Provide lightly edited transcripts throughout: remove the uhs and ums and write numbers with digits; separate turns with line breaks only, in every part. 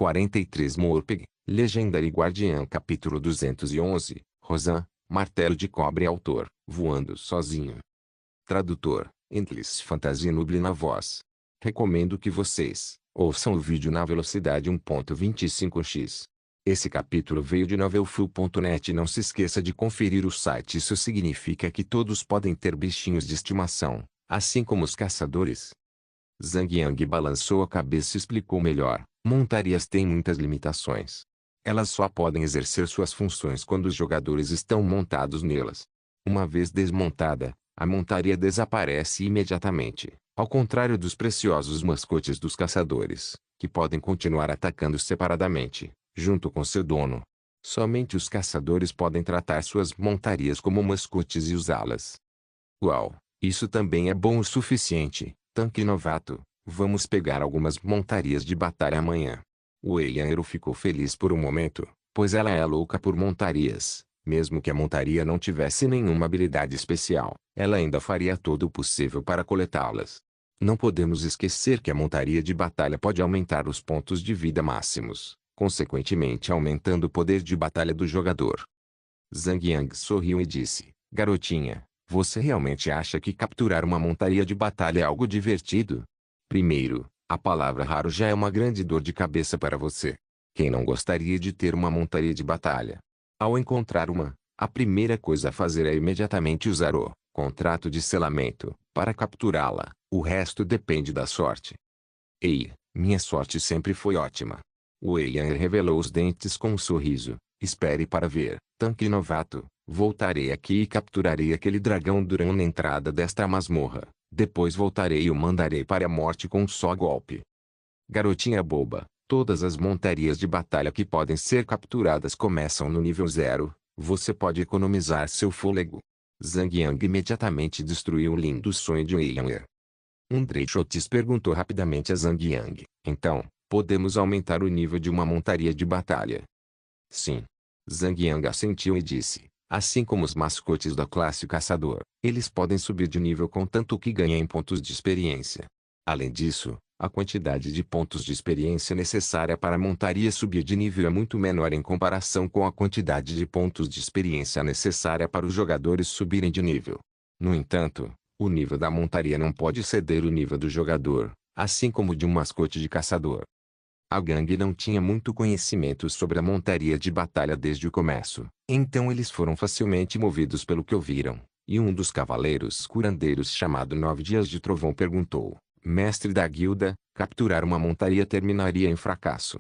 43 Morpeg, Legendary Guardian Capítulo 211, Rosan, Martelo de Cobre Autor, Voando Sozinho. Tradutor, Endless Fantasy Nublina Voz. Recomendo que vocês ouçam o vídeo na velocidade 1.25x. Esse capítulo veio de novelfull.net e não se esqueça de conferir o site. Isso significa que todos podem ter bichinhos de estimação, assim como os caçadores. Zhang Yang balançou a cabeça e explicou melhor. Montarias têm muitas limitações. Elas só podem exercer suas funções quando os jogadores estão montados nelas. Uma vez desmontada, a montaria desaparece imediatamente, ao contrário dos preciosos mascotes dos caçadores, que podem continuar atacando separadamente, junto com seu dono. Somente os caçadores podem tratar suas montarias como mascotes e usá-las. Uau, isso também é bom o suficiente, tanque novato. Vamos pegar algumas montarias de batalha amanhã. O Eianero ficou feliz por um momento, pois ela é louca por montarias. Mesmo que a montaria não tivesse nenhuma habilidade especial, ela ainda faria todo o possível para coletá-las. Não podemos esquecer que a montaria de batalha pode aumentar os pontos de vida máximos, consequentemente aumentando o poder de batalha do jogador. Zhang Yang sorriu e disse, garotinha, você realmente acha que capturar uma montaria de batalha é algo divertido? Primeiro, a palavra raro já é uma grande dor de cabeça para você. Quem não gostaria de ter uma montaria de batalha? Ao encontrar uma, a primeira coisa a fazer é imediatamente usar o contrato de selamento para capturá-la. O resto depende da sorte. Ei, minha sorte sempre foi ótima. O Eian revelou os dentes com um sorriso. Espere para ver, tanque novato. Voltarei aqui e capturarei aquele dragão durante a entrada desta masmorra. Depois voltarei e o mandarei para a morte com um só golpe. Garotinha boba, todas as montarias de batalha que podem ser capturadas começam no nível 0. Você pode economizar seu fôlego. Zhang Yang imediatamente destruiu o lindo sonho de Eian. Dreychotis perguntou rapidamente a Zhang Yang. Então, podemos aumentar o nível de uma montaria de batalha? Sim. Zhang Yang assentiu e disse. Assim como os mascotes da classe caçador, eles podem subir de nível contanto que ganhem pontos de experiência. Além disso, a quantidade de pontos de experiência necessária para a montaria subir de nível é muito menor em comparação com a quantidade de pontos de experiência necessária para os jogadores subirem de nível. No entanto, o nível da montaria não pode exceder o nível do jogador, assim como de um mascote de caçador. A gangue não tinha muito conhecimento sobre a montaria de batalha desde o começo, então eles foram facilmente movidos pelo que ouviram, e um dos cavaleiros curandeiros chamado 9 Dias de Trovão perguntou, mestre da guilda, capturar uma montaria terminaria em fracasso?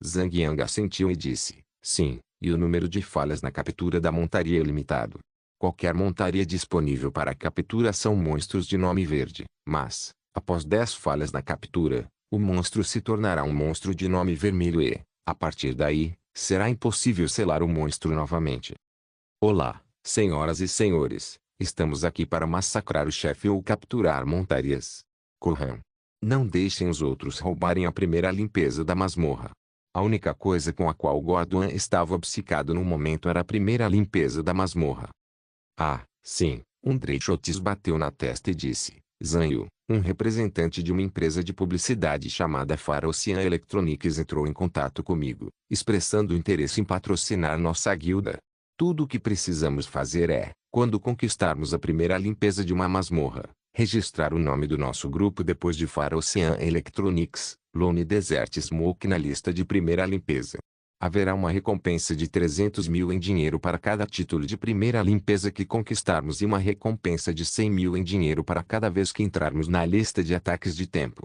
Zhang Yang assentiu e disse, sim, e o número de falhas na captura da montaria é ilimitado. Qualquer montaria disponível para captura são monstros de nome verde, mas, após 10 falhas na captura, o monstro se tornará um monstro de nome vermelho e, a partir daí, será impossível selar o monstro novamente. Olá, senhoras e senhores, estamos aqui para massacrar o chefe ou capturar montarias. Corram. Não deixem os outros roubarem a primeira limpeza da masmorra. A única coisa com a qual Gordon estava obcecado no momento era a primeira limpeza da masmorra. Ah, sim, Dreychotis bateu na testa e disse, Zanyu, um representante de uma empresa de publicidade chamada Far Ocean Electronics entrou em contato comigo, expressando interesse em patrocinar nossa guilda. Tudo o que precisamos fazer é, quando conquistarmos a primeira limpeza de uma masmorra, registrar o nome do nosso grupo depois de Far Ocean Electronics, Lone Desert Smoke na lista de primeira limpeza. Haverá uma recompensa de 300 mil em dinheiro para cada título de primeira limpeza que conquistarmos e uma recompensa de 100 mil em dinheiro para cada vez que entrarmos na lista de ataques de tempo.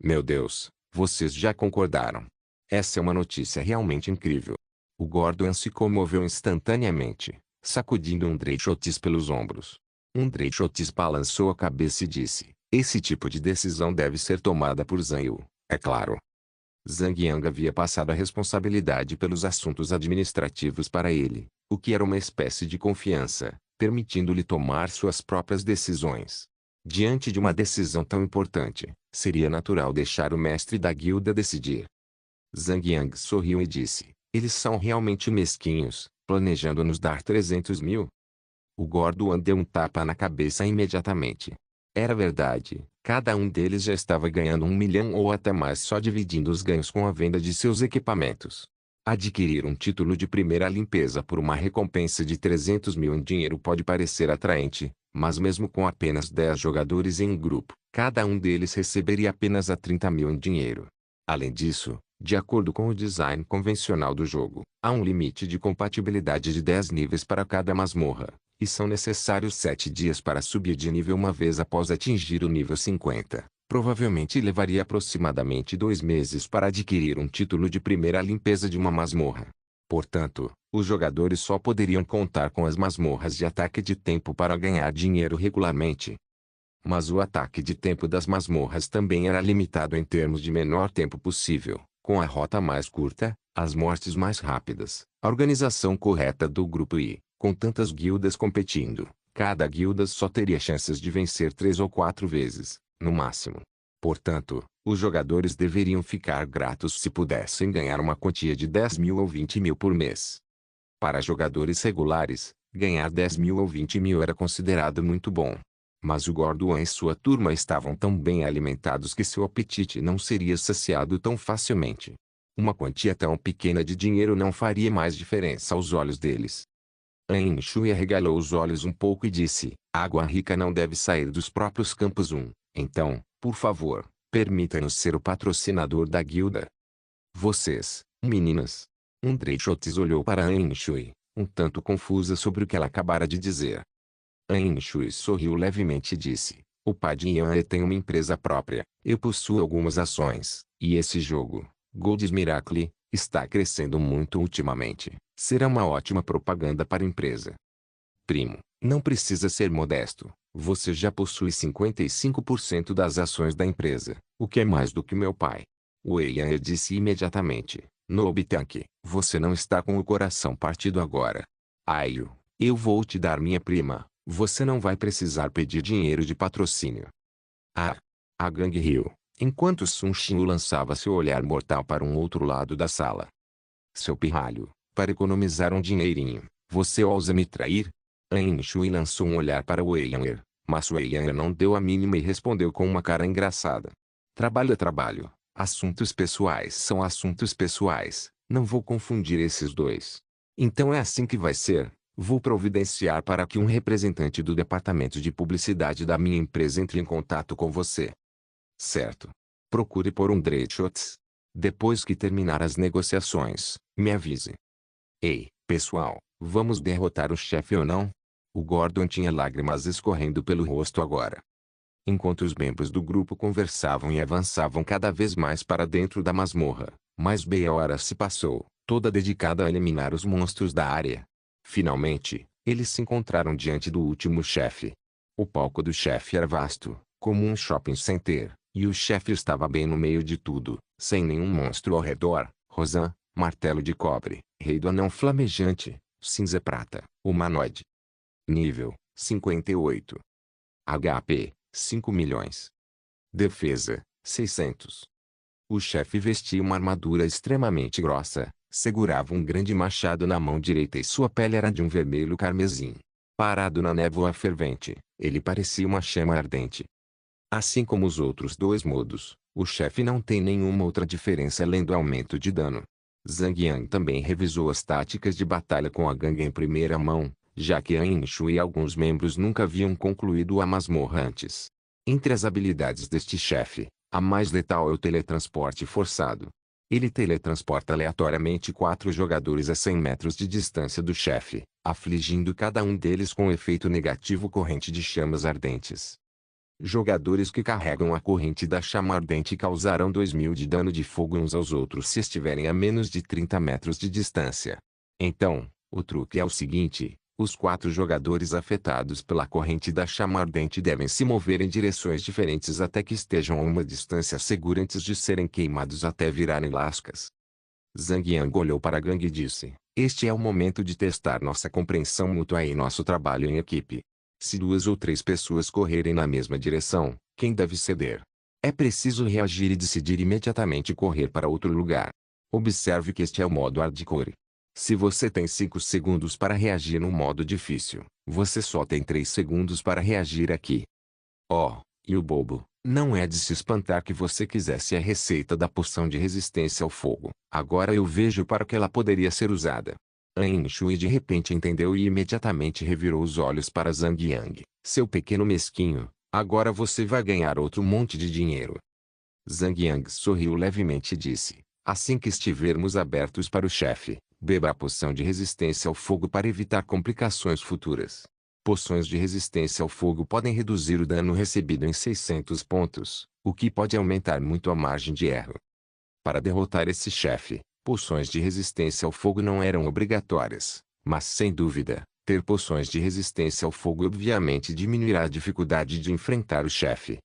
Meu Deus, vocês já concordaram. Essa é uma notícia realmente incrível. O Gordon se comoveu instantaneamente, sacudindo Dreychotis pelos ombros. Dreychotis balançou a cabeça e disse, esse tipo de decisão deve ser tomada por Zanyu, é claro. Zhang Yang havia passado a responsabilidade pelos assuntos administrativos para ele, o que era uma espécie de confiança, permitindo-lhe tomar suas próprias decisões. Diante de uma decisão tão importante, seria natural deixar o mestre da guilda decidir. Zhang Yang sorriu e disse, eles são realmente mesquinhos, planejando nos dar 300 mil? O Gordon deu um tapa na cabeça imediatamente. Era verdade, Cada um deles já estava ganhando 1 milhão ou até mais só dividindo os ganhos com a venda de seus equipamentos. Adquirir um título de primeira limpeza por uma recompensa de 300 mil em dinheiro pode parecer atraente, mas mesmo com apenas 10 jogadores em um grupo, cada um deles receberia apenas a 30 mil em dinheiro. Além disso, de acordo com o design convencional do jogo, há um limite de compatibilidade de 10 níveis para cada masmorra, e são necessários 7 dias para subir de nível uma vez após atingir o nível 50. Provavelmente levaria aproximadamente 2 meses para adquirir um título de primeira limpeza de uma masmorra. Portanto, os jogadores só poderiam contar com as masmorras de ataque de tempo para ganhar dinheiro regularmente. Mas o ataque de tempo das masmorras também era limitado em termos de menor tempo possível, com a rota mais curta, as mortes mais rápidas, a organização correta do grupo e, com tantas guildas competindo, cada guilda só teria chances de vencer 3 ou 4 vezes, no máximo. Portanto, os jogadores deveriam ficar gratos se pudessem ganhar uma quantia de 10 mil ou 20 mil por mês. Para jogadores regulares, ganhar 10 mil ou 20 mil era considerado muito bom. Mas o Gordon e sua turma estavam tão bem alimentados que seu apetite não seria saciado tão facilmente. Uma quantia tão pequena de dinheiro não faria mais diferença aos olhos deles. Ain Shui arregalou os olhos um pouco e disse, água rica não deve sair dos próprios campos. Então, por favor, permita-nos ser o patrocinador da guilda. Vocês, meninas. Dreychotes olhou para Ain Shui, um tanto confusa sobre o que ela acabara de dizer. Ain Shui sorriu levemente e disse, o pai de Yan tem uma empresa própria, eu possuo algumas ações, e esse jogo, Gold's Miracle, está crescendo muito ultimamente. Será uma ótima propaganda para a empresa. Primo, não precisa ser modesto. Você já possui 55% das ações da empresa, o que é mais do que meu pai. Wei Yan disse imediatamente, Nobutank, você não está com o coração partido agora. Aio, eu vou te dar minha prima, você não vai precisar pedir dinheiro de patrocínio. Ah! A gangue riu, enquanto Sun Xiu lançava seu olhar mortal para um outro lado da sala. Seu pirralho, para economizar um dinheirinho, você ousa me trair? Ain Shui lançou um olhar para Wei Yan, mas Wei Yan não deu a mínima e respondeu com uma cara engraçada. Trabalho é trabalho, assuntos pessoais são assuntos pessoais, não vou confundir esses dois. Então é assim que vai ser, vou providenciar para que um representante do departamento de publicidade da minha empresa entre em contato com você. Certo. Procure por Dreychotes. Depois que terminar as negociações, me avise. Ei, pessoal, vamos derrotar o chefe ou não? O Gordon tinha lágrimas escorrendo pelo rosto agora. Enquanto os membros do grupo conversavam e avançavam cada vez mais para dentro da masmorra, mais meia hora se passou, toda dedicada a eliminar os monstros da área. Finalmente, eles se encontraram diante do último chefe. O palco do chefe era vasto, como um shopping center, e o chefe estava bem no meio de tudo, sem nenhum monstro ao redor. Rosan, martelo de cobre, rei do anão flamejante, cinza prata, humanoide. Nível, 58. HP, 5 milhões. Defesa, 600. O chefe vestia uma armadura extremamente grossa, segurava um grande machado na mão direita e sua pele era de um vermelho carmesim. Parado na névoa fervente, ele parecia uma chama ardente. Assim como os outros dois modos, o chefe não tem nenhuma outra diferença além do aumento de dano. Zhang Yan também revisou as táticas de batalha com a gangue em primeira mão, já que Ain Shui e alguns membros nunca haviam concluído a masmorra antes. Entre as habilidades deste chefe, a mais letal é o teletransporte forçado. Ele teletransporta aleatoriamente 4 jogadores a 100 metros de distância do chefe, afligindo cada um deles com um efeito negativo corrente de chamas ardentes. Jogadores que carregam a corrente da chama ardente causarão 2.000 de dano de fogo uns aos outros se estiverem a menos de 30 metros de distância. Então, o truque é o seguinte, os 4 jogadores afetados pela corrente da chama ardente devem se mover em direções diferentes até que estejam a uma distância segura antes de serem queimados até virarem lascas. Zhang Yang olhou para a gangue e disse, este é o momento de testar nossa compreensão mútua e nosso trabalho em equipe. Se 2 ou 3 pessoas correrem na mesma direção, quem deve ceder? É preciso reagir e decidir imediatamente correr para outro lugar. Observe que este é o modo hardcore. Se você tem 5 segundos para reagir no modo difícil, você só tem 3 segundos para reagir aqui. Oh, e o bobo, Não é de se espantar que você quisesse a receita da poção de resistência ao fogo. Agora eu vejo para que ela poderia ser usada. An Shui de repente entendeu e imediatamente revirou os olhos para Zhang Yang. Seu pequeno mesquinho, agora você vai ganhar outro monte de dinheiro. Zhang Yang sorriu levemente e disse, assim que estivermos abertos para o chefe, beba a poção de resistência ao fogo para evitar complicações futuras. Poções de resistência ao fogo podem reduzir o dano recebido em 600 pontos, o que pode aumentar muito a margem de erro. Para derrotar esse chefe, poções de resistência ao fogo não eram obrigatórias, mas sem dúvida, ter poções de resistência ao fogo obviamente diminuirá a dificuldade de enfrentar o chefe.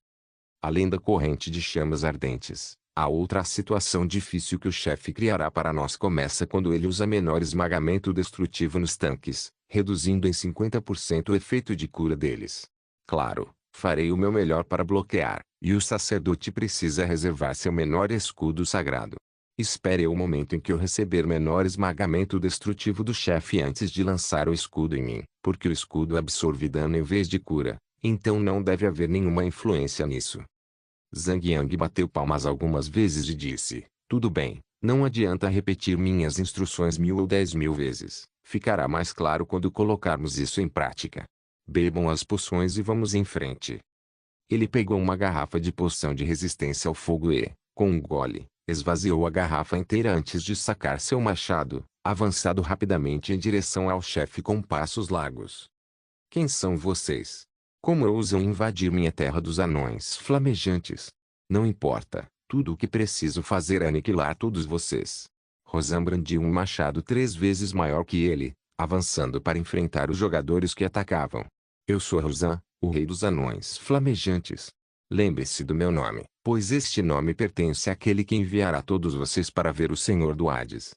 Além da corrente de chamas ardentes, a outra situação difícil que o chefe criará para nós começa quando ele usa menor esmagamento destrutivo nos tanques, reduzindo em 50% o efeito de cura deles. Claro, farei o meu melhor para bloquear, e o sacerdote precisa reservar seu menor escudo sagrado. Espere o momento em que eu receber menor esmagamento destrutivo do chefe antes de lançar o escudo em mim, porque o escudo absorve dano em vez de cura, então não deve haver nenhuma influência nisso. Zhang Yang bateu palmas algumas vezes e disse, tudo bem, não adianta repetir minhas instruções 1000 ou 10.000 vezes, ficará mais claro quando colocarmos isso em prática. Bebam as poções e vamos em frente. Ele pegou uma garrafa de poção de resistência ao fogo e, com um gole, esvaziou a garrafa inteira antes de sacar seu machado, avançado rapidamente em direção ao chefe com passos largos. Quem são vocês? Como ousam invadir minha terra dos anões flamejantes? Não importa, tudo o que preciso fazer é aniquilar todos vocês. Rozan brandiu um machado 3 vezes maior que ele, avançando para enfrentar os jogadores que atacavam. Eu sou Rozan, o rei dos anões flamejantes. Lembre-se do meu nome, pois este nome pertence àquele que enviará todos vocês para ver o Senhor do Hades.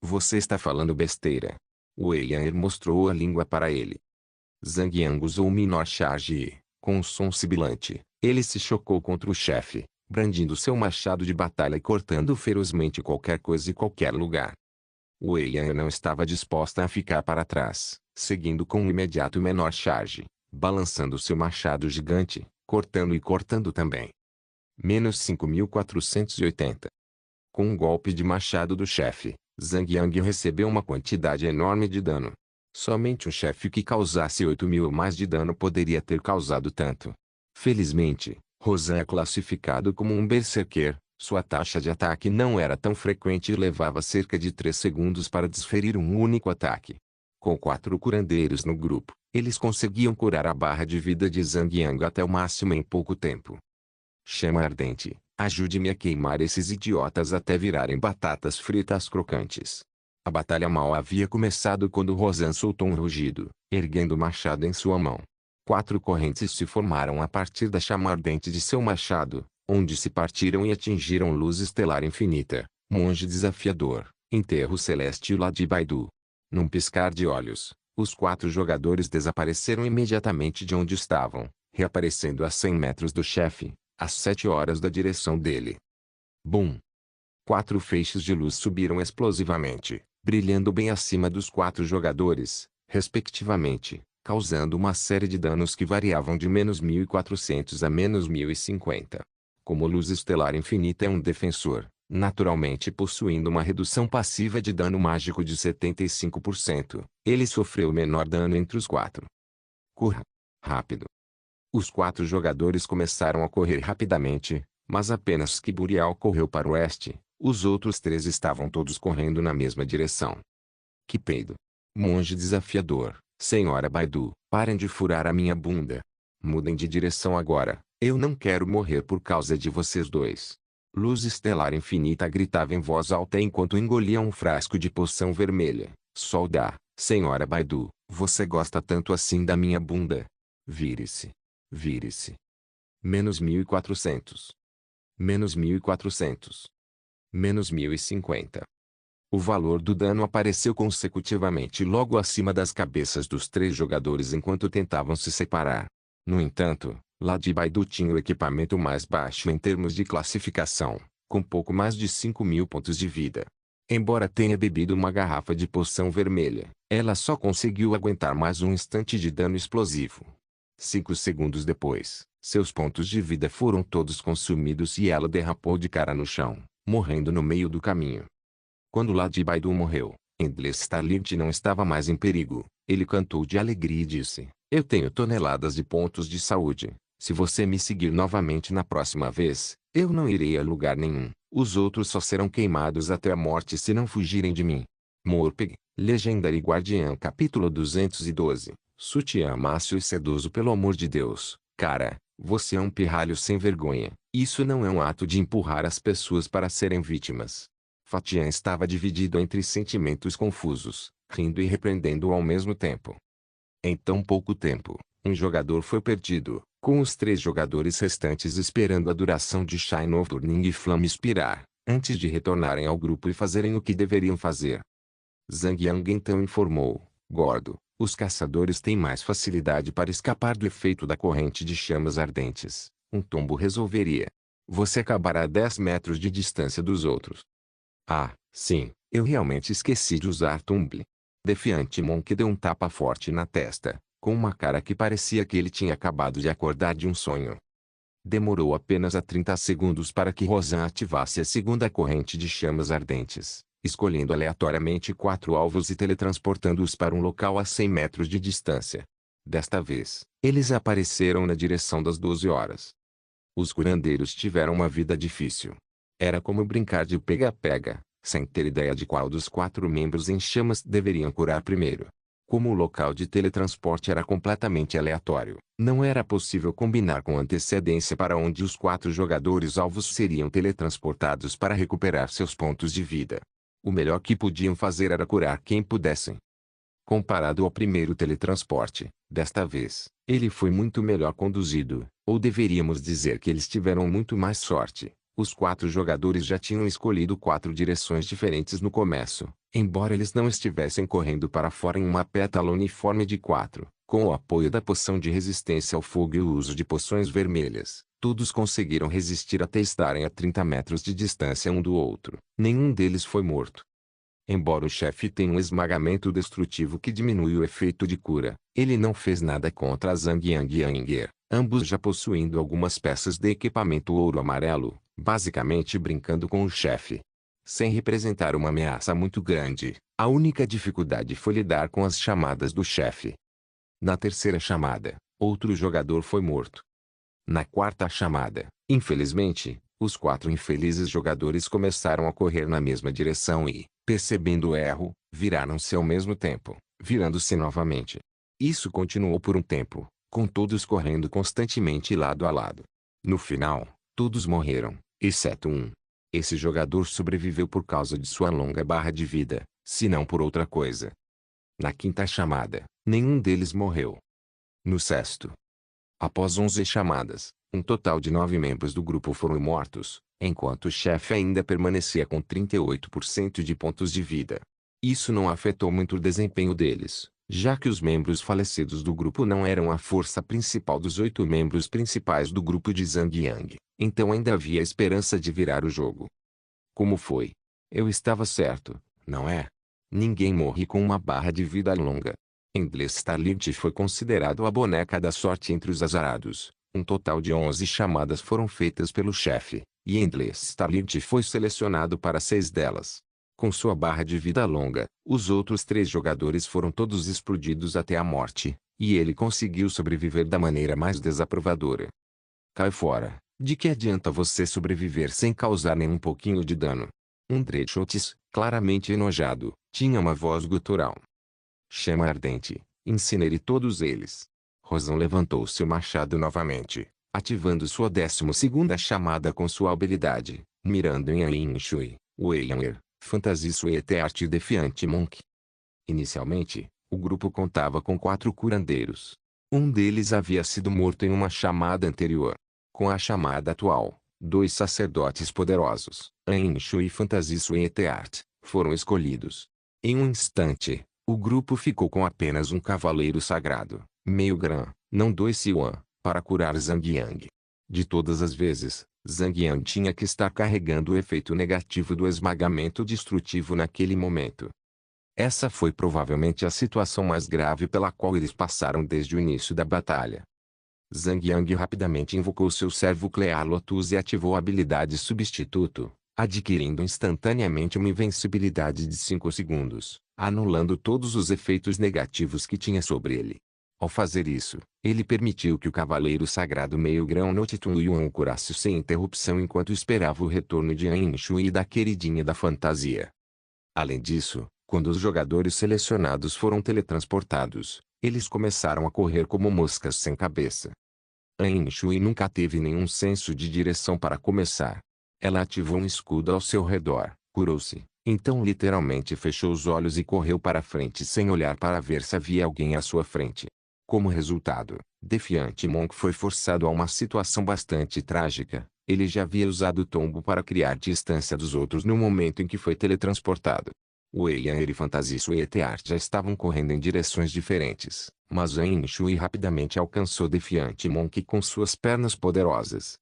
Você está falando besteira. Wei Yan mostrou a língua para ele. Zhang Yang usou o Minor Charge e, com um som sibilante, ele se chocou contra o chefe, brandindo seu machado de batalha e cortando ferozmente qualquer coisa e qualquer lugar. Wei Yan não estava disposta a ficar para trás, seguindo com um imediato Menor Charge, balançando seu machado gigante, cortando e cortando também. Menos 5.480. Com um golpe de machado do chefe, Zhang Yang recebeu uma quantidade enorme de dano. Somente um chefe que causasse 8.000 ou mais de dano poderia ter causado tanto. Felizmente, Rozan é classificado como um berserker, sua taxa de ataque não era tão frequente e levava cerca de 3 segundos para desferir um único ataque. Com 4 curandeiros no grupo, eles conseguiam curar a barra de vida de Zhang Yang até o máximo em pouco tempo. Chama ardente, ajude-me a queimar esses idiotas até virarem batatas fritas crocantes. A batalha mal havia começado quando Rozan soltou um rugido, erguendo o machado em sua mão. 4 correntes se formaram a partir da chama ardente de seu machado, onde se partiram e atingiram luz estelar infinita, monge desafiador, enterro celeste e Ladi Baidu. Num piscar de olhos, os 4 jogadores desapareceram imediatamente de onde estavam, reaparecendo a 100 metros do chefe, às 7 horas da direção dele. Bum! 4 feixes de luz subiram explosivamente, brilhando bem acima dos 4 jogadores, respectivamente, causando uma série de danos que variavam de menos 1.400 a menos 1.050. Como luz estelar infinita é um defensor, naturalmente possuindo uma redução passiva de dano mágico de 75%, ele sofreu o menor dano entre os 4. Corra! Rápido! Os 4 jogadores começaram a correr rapidamente, mas apenas que Burial correu para o oeste, os outros 3 estavam todos correndo na mesma direção. Que peido! Monge desafiador, senhora Baidu, parem de furar a minha bunda. Mudem de direção agora, eu não quero morrer por causa de vocês dois. Luz estelar infinita gritava em voz alta enquanto engolia um frasco de poção vermelha. Solda, senhora Baidu, você gosta tanto assim da minha bunda? Vire-se. Vire-se. Menos 1.400. Menos 1.400. Menos 1.050. O valor do dano apareceu consecutivamente logo acima das cabeças dos 3 jogadores enquanto tentavam se separar. No entanto, Ladi Baidu tinha o equipamento mais baixo em termos de classificação, com pouco mais de 5.000 pontos de vida. Embora tenha bebido uma garrafa de poção vermelha, ela só conseguiu aguentar mais um instante de dano explosivo. 5 segundos depois, Seus pontos de vida foram todos consumidos e ela derrapou de cara no chão, morrendo no meio do caminho. Quando Lady Baidu morreu, Endless Starlight não estava mais em perigo. Ele cantou de alegria e disse: "Eu tenho toneladas de pontos de saúde. Se você me seguir novamente na próxima vez, eu não irei a lugar nenhum. Os outros só serão queimados até a morte se não fugirem de mim." Morpeg, Legendary Guardian capítulo 212. Sutiã macio e sedoso. Pelo amor de Deus, cara, você é um pirralho sem vergonha. Isso não é um ato de empurrar as pessoas para serem vítimas. Fatian estava dividido entre sentimentos confusos, rindo e repreendendo ao mesmo tempo. Em tão pouco tempo, um jogador foi perdido, com os 3 jogadores restantes esperando a duração de Shine of Turning e Flame expirar, antes de retornarem ao grupo e fazerem o que deveriam fazer. Zhang Yang então informou: "Gordo, os caçadores têm mais facilidade para escapar do efeito da corrente de chamas ardentes. Um tombo resolveria. Você acabará a 10 metros de distância dos outros." "Ah, sim, eu realmente esqueci de usar Tumble." Defiante Monk deu um tapa forte na testa, com uma cara que parecia que ele tinha acabado de acordar de um sonho. Demorou apenas 30 segundos para que Rosan ativasse a segunda corrente de chamas ardentes, escolhendo aleatoriamente 4 alvos e teletransportando-os para um local a 100 metros de distância. Desta vez, eles apareceram na direção das 12 horas. Os curandeiros tiveram uma vida difícil. Era como brincar de pega-pega, sem ter ideia de qual dos 4 membros em chamas deveriam curar primeiro. Como o local de teletransporte era completamente aleatório, não era possível combinar com antecedência para onde os 4 jogadores alvos seriam teletransportados para recuperar seus pontos de vida. O melhor que podiam fazer era curar quem pudessem. Comparado ao primeiro teletransporte, desta vez, ele foi muito melhor conduzido, ou deveríamos dizer que eles tiveram muito mais sorte. Os 4 jogadores já tinham escolhido 4 direções diferentes no começo, embora eles não estivessem correndo para fora em uma pétala uniforme de 4. Com o apoio da poção de resistência ao fogo e o uso de poções vermelhas, todos conseguiram resistir até estarem a 30 metros de distância um do outro. Nenhum deles foi morto. Embora o chefe tenha um esmagamento destrutivo que diminui o efeito de cura, ele não fez nada contra Zhang Yang e Anger, ambos já possuindo algumas peças de equipamento ouro-amarelo, basicamente brincando com o chefe. Sem representar uma ameaça muito grande, a única dificuldade foi lidar com as chamadas do chefe. Na terceira chamada, outro jogador foi morto. Na quarta chamada, infelizmente, os 4 infelizes jogadores começaram a correr na mesma direção e, percebendo o erro, viraram-se ao mesmo tempo, virando-se novamente. Isso continuou por um tempo, com todos correndo constantemente lado a lado. No final, todos morreram, exceto um. Esse jogador sobreviveu por causa de sua longa barra de vida, se não por outra coisa. Na quinta chamada, nenhum deles morreu. No sexto, após 11 chamadas, um total de 9 membros do grupo foram mortos, enquanto o chefe ainda permanecia com 38% de pontos de vida. Isso não afetou muito o desempenho deles, já que os membros falecidos do grupo não eram a força principal dos 8 membros principais do grupo de Zhang Yang, então ainda havia esperança de virar o jogo. Como foi? Eu estava certo, não é? Ninguém morre com uma barra de vida longa. Endless Starlight foi considerado a boneca da sorte entre os azarados. Um total de 11 chamadas foram feitas pelo chefe, e Endless Starlight foi selecionado para 6 delas. Com sua barra de vida longa, os outros 3 jogadores foram todos explodidos até a morte, e ele conseguiu sobreviver da maneira mais desaprovadora. Cai fora. De que adianta você sobreviver sem causar nem um pouquinho de dano? Drechotes, claramente enojado, tinha uma voz gutural. Chama ardente, incinere todos eles. Rosan levantou seu machado novamente, ativando sua 12ª chamada com sua habilidade, mirando em Ain Shui, Weyanger, Fantasy Suete Art e Defiante Monk. Inicialmente, o grupo contava com 4 curandeiros. Um deles havia sido morto em uma chamada anterior. Com a chamada atual, 2 sacerdotes poderosos, Ain Shui e Fantasy Suete Art, foram escolhidos. Em um instante, o grupo ficou com apenas um cavaleiro sagrado, meio Gran, não 2 Siwan, para curar Zhang Yang. De todas as vezes, Zhang Yang tinha que estar carregando o efeito negativo do esmagamento destrutivo naquele momento. Essa foi provavelmente a situação mais grave pela qual eles passaram desde o início da batalha. Zhang Yang rapidamente invocou seu servo Clear Lotus e ativou a habilidade Substituto, adquirindo instantaneamente uma invencibilidade de 5 segundos, anulando todos os efeitos negativos que tinha sobre ele. Ao fazer isso, ele permitiu que o Cavaleiro Sagrado Meio-Grão Nocturno Yuan o curasse sem interrupção enquanto esperava o retorno de An Shui e da queridinha da fantasia. Além disso, quando os jogadores selecionados foram teletransportados, eles começaram a correr como moscas sem cabeça. An Shui nunca teve nenhum senso de direção para começar. Ela ativou um escudo ao seu redor, curou-se, então literalmente fechou os olhos e correu para frente sem olhar para ver se havia alguém à sua frente. Como resultado, Defiant Monk foi forçado a uma situação bastante trágica. Ele já havia usado o tombo para criar distância dos outros no momento em que foi teletransportado. Wei Yan e Fantasy Sueteart já estavam correndo em direções diferentes, mas An Shui rapidamente alcançou Defiant Monk com suas pernas poderosas.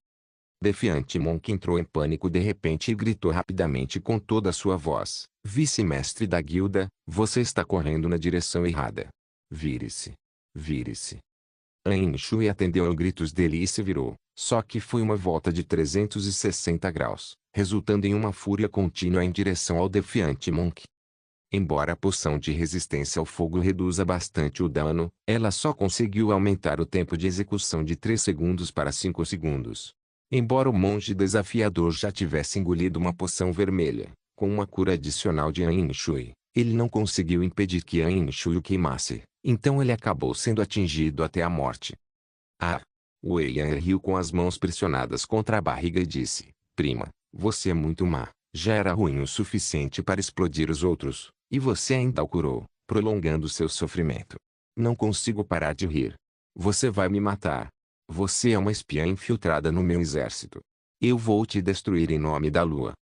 Defiant Monk entrou em pânico de repente e gritou rapidamente com toda a sua voz: "Vice-mestre da guilda, você está correndo na direção errada. Vire-se. Vire-se." An Shui atendeu aos gritos dele e se virou, só que foi uma volta de 360 graus, resultando em uma fúria contínua em direção ao Defiant Monk. Embora a poção de resistência ao fogo reduza bastante o dano, ela só conseguiu aumentar o tempo de execução de 3 segundos para 5 segundos. Embora o monge desafiador já tivesse engolido uma poção vermelha, com uma cura adicional de An Shui, ele não conseguiu impedir que An Shui o queimasse, então ele acabou sendo atingido até a morte. Ah! Wei Yan riu com as mãos pressionadas contra a barriga e disse: "Prima, você é muito má, já era ruim o suficiente para explodir os outros, e você ainda o curou, prolongando seu sofrimento. Não consigo parar de rir. Você vai me matar. Você é uma espiã infiltrada no meu exército. Eu vou te destruir em nome da lua."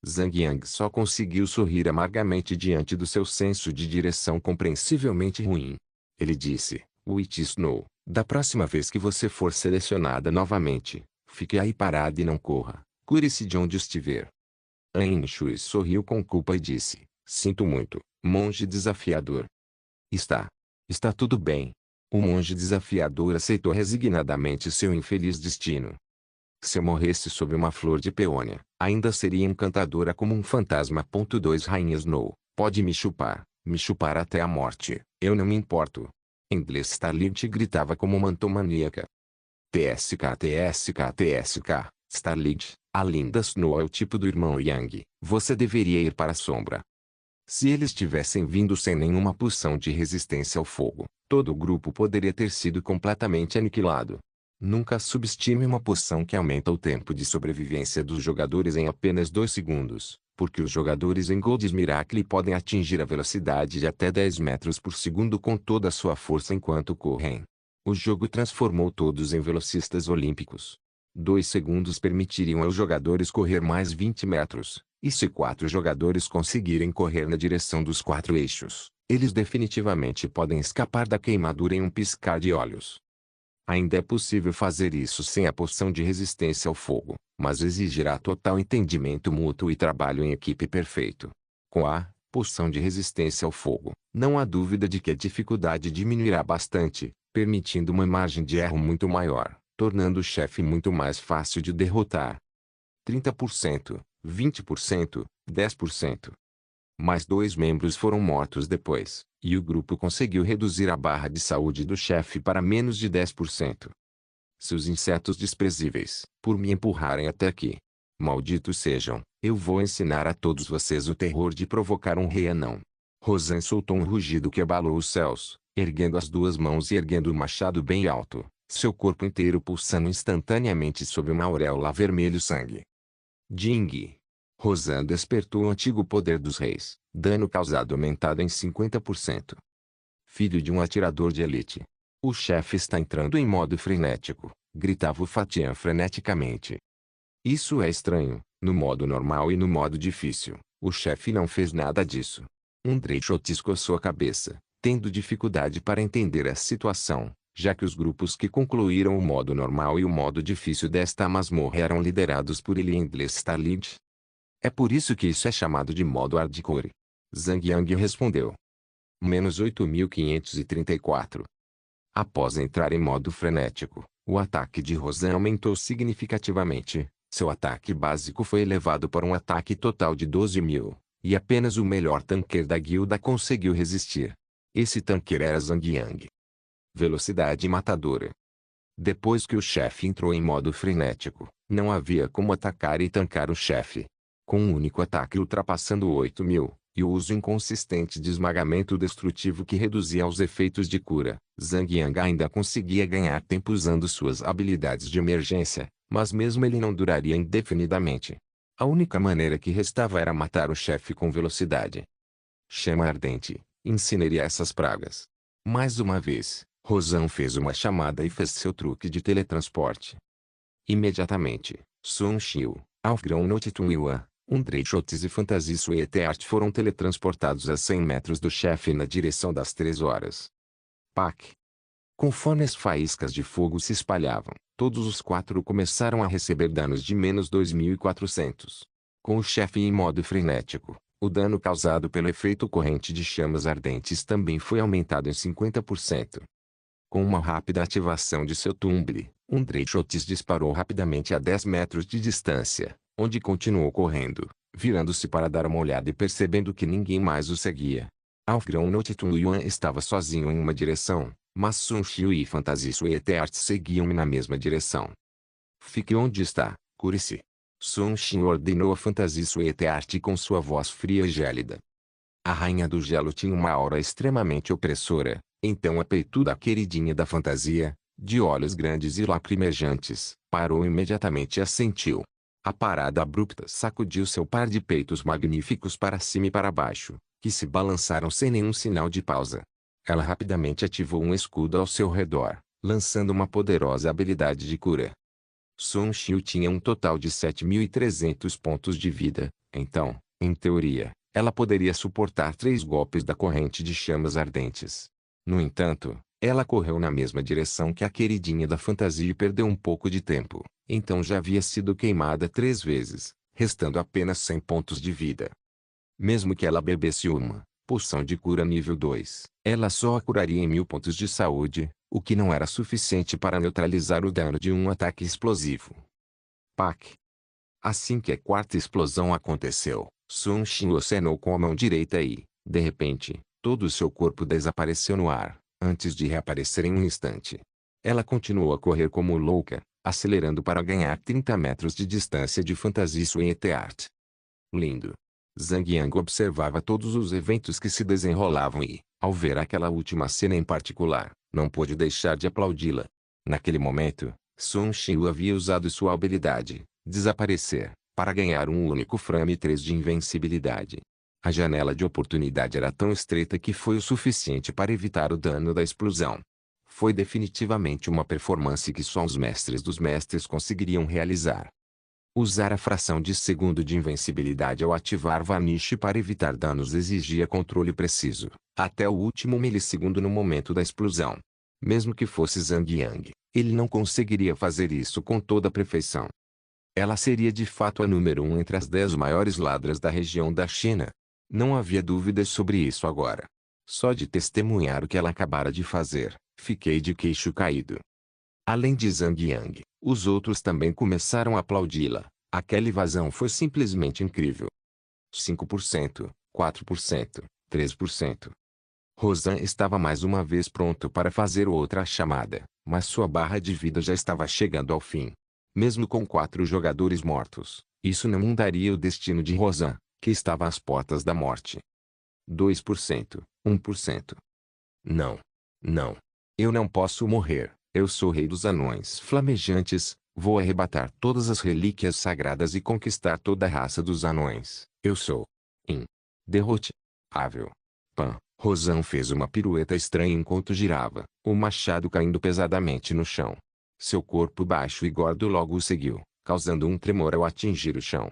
Zhang Yang só conseguiu sorrir amargamente diante do seu senso de direção compreensivelmente ruim. Ele disse: "Witch Snow, da próxima vez que você for selecionada novamente, fique aí parada e não corra. Cure-se de onde estiver." An Shui sorriu com culpa e disse: "Sinto muito, monge desafiador." Está tudo bem." O monge desafiador aceitou resignadamente seu infeliz destino. Se eu morresse sob uma flor de peônia, ainda seria encantadora como um fantasma. 2 Rainha Snow, pode me chupar até a morte, eu não me importo. Inglês Starlight gritava como mantomaníaca. TSK TSK TSK, Starlight, a linda Snow é o tipo do irmão Yang, você deveria ir para a sombra. Se eles tivessem vindo sem nenhuma poção de resistência ao fogo, todo o grupo poderia ter sido completamente aniquilado. Nunca subestime uma poção que aumenta o tempo de sobrevivência dos jogadores em apenas 2 segundos, porque os jogadores em Gold's Miracle podem atingir a velocidade de até 10 metros por segundo com toda a sua força enquanto correm. O jogo transformou todos em velocistas olímpicos. 2 segundos permitiriam aos jogadores correr mais 20 metros, e se 4 jogadores conseguirem correr na direção dos 4 eixos, eles definitivamente podem escapar da queimadura em um piscar de olhos. Ainda é possível fazer isso sem a poção de resistência ao fogo, mas exigirá total entendimento mútuo e trabalho em equipe perfeito. Com a poção de resistência ao fogo, não há dúvida de que a dificuldade diminuirá bastante, permitindo uma margem de erro muito maior, tornando o chefe muito mais fácil de derrotar. 30%, 20%, 10%. Mais 2 membros foram mortos depois, e o grupo conseguiu reduzir a barra de saúde do chefe para menos de 10%. Seus insetos desprezíveis, por me empurrarem até aqui. Malditos sejam, eu vou ensinar a todos vocês o terror de provocar um rei anão. Rosan soltou um rugido que abalou os céus, erguendo as 2 mãos e erguendo o machado bem alto, seu corpo inteiro pulsando instantaneamente sob uma auréola vermelho sangue. Ding! Rosan despertou o antigo poder dos reis, dano causado aumentado em 50%. Filho de um atirador de elite. O chefe está entrando em modo frenético, gritava o Fatian freneticamente. Isso é estranho, no modo normal e no modo difícil, o chefe não fez nada disso. Dreyshot coçou a cabeça, tendo dificuldade para entender a situação, já que os grupos que concluíram o modo normal e o modo difícil desta masmorra eram liderados por ele em inglês Starlight. É por isso que isso é chamado de modo hardcore. Zhang Yang respondeu. Menos 8.534. Após entrar em modo frenético, O ataque de Rosan aumentou significativamente. Seu ataque básico foi elevado para um ataque total de 12.000, e apenas o melhor tanqueiro da guilda conseguiu resistir. Esse tanqueiro era Zhang Yang. Velocidade matadora. Depois que o chefe entrou em modo frenético, não havia como atacar e tancar o chefe. Com um único ataque ultrapassando 8.000, e o uso inconsistente de esmagamento destrutivo que reduzia os efeitos de cura, Zhang Yang ainda conseguia ganhar tempo usando suas habilidades de emergência, mas mesmo ele não duraria indefinidamente. A única maneira que restava era matar o chefe com velocidade. Chama ardente, incinere essas pragas. Mais uma vez, Rosan fez uma chamada e fez seu truque de teletransporte. Imediatamente, Sun Xiu, Alfgron Notitun Yuan, Dreychotes e Fantasy Suete Art foram teletransportados a 100 metros do chefe na direção das 3 horas. Pac! Conforme as faíscas de fogo se espalhavam, todos os 4 começaram a receber danos de menos 2.400. Com o chefe em modo frenético, o dano causado pelo efeito corrente de chamas ardentes também foi aumentado em 50%. Com uma rápida ativação de seu tumble, Dreychotes disparou rapidamente a 10 metros de distância, onde continuou correndo, virando-se para dar uma olhada e percebendo que ninguém mais o seguia. Alfgron Notitun Yuan estava sozinho em uma direção, mas Sun Xiu e Fantasy Suete Art seguiam na mesma direção. Fique onde está, cure-se. Sun Xiu ordenou a Fantasy Suete Art com sua voz fria e gélida. A rainha do gelo tinha uma aura extremamente opressora, então a peituda queridinha da fantasia, de olhos grandes e lacrimejantes, parou imediatamente e assentiu. A parada abrupta sacudiu seu par de peitos magníficos para cima e para baixo, que se balançaram sem nenhum sinal de pausa. Ela rapidamente ativou um escudo ao seu redor, lançando uma poderosa habilidade de cura. Sun Xiu tinha um total de 7.300 pontos de vida, então, em teoria, ela poderia suportar 3 golpes da corrente de chamas ardentes. No entanto, ela correu na mesma direção que a queridinha da fantasia e perdeu um pouco de tempo, então já havia sido queimada 3 vezes, restando apenas 100 pontos de vida. Mesmo que ela bebesse uma poção de cura nível 2, ela só a curaria em 1.000 pontos de saúde, o que não era suficiente para neutralizar o dano de um ataque explosivo. Pac! Assim que a 4ª explosão aconteceu, Sun Xiu acenou com a mão direita e, de repente, todo o seu corpo desapareceu no ar, antes de reaparecer em um instante. Ela continuou a correr como louca, acelerando para ganhar 30 metros de distância de Fantasy Suete Art. Lindo! Zhang Yang observava todos os eventos que se desenrolavam e, ao ver aquela última cena em particular, não pôde deixar de aplaudi-la. Naquele momento, Sun Xiu havia usado sua habilidade, desaparecer, para ganhar um único frame 3 de invencibilidade. A janela de oportunidade era tão estreita que foi o suficiente para evitar o dano da explosão. Foi definitivamente uma performance que só os mestres dos mestres conseguiriam realizar. Usar a fração de segundo de invencibilidade ao ativar Vanish para evitar danos exigia controle preciso, até o último milissegundo no momento da explosão. Mesmo que fosse Zhang Yang, ele não conseguiria fazer isso com toda a perfeição. Ela seria de fato a número 1 entre as 10 maiores ladras da região da China. Não havia dúvidas sobre isso agora. Só de testemunhar o que ela acabara de fazer, fiquei de queixo caído. Além de Zhang Yang, os outros também começaram a aplaudi-la. Aquela evasão foi simplesmente incrível. 5%, 4%, 3%. Rosan estava mais uma vez pronto para fazer outra chamada, mas sua barra de vida já estava chegando ao fim. Mesmo com 4 jogadores mortos, isso não mudaria o destino de Rosan, que estava às portas da morte. 2%, 1%. Não. Não. Eu não posso morrer. Eu sou rei dos anões flamejantes, vou arrebatar todas as relíquias sagradas e conquistar toda a raça dos anões. Eu sou derrotável. Pan. Rosan fez uma pirueta estranha enquanto girava, o machado caindo pesadamente no chão. Seu corpo baixo e gordo logo o seguiu, causando um tremor ao atingir o chão.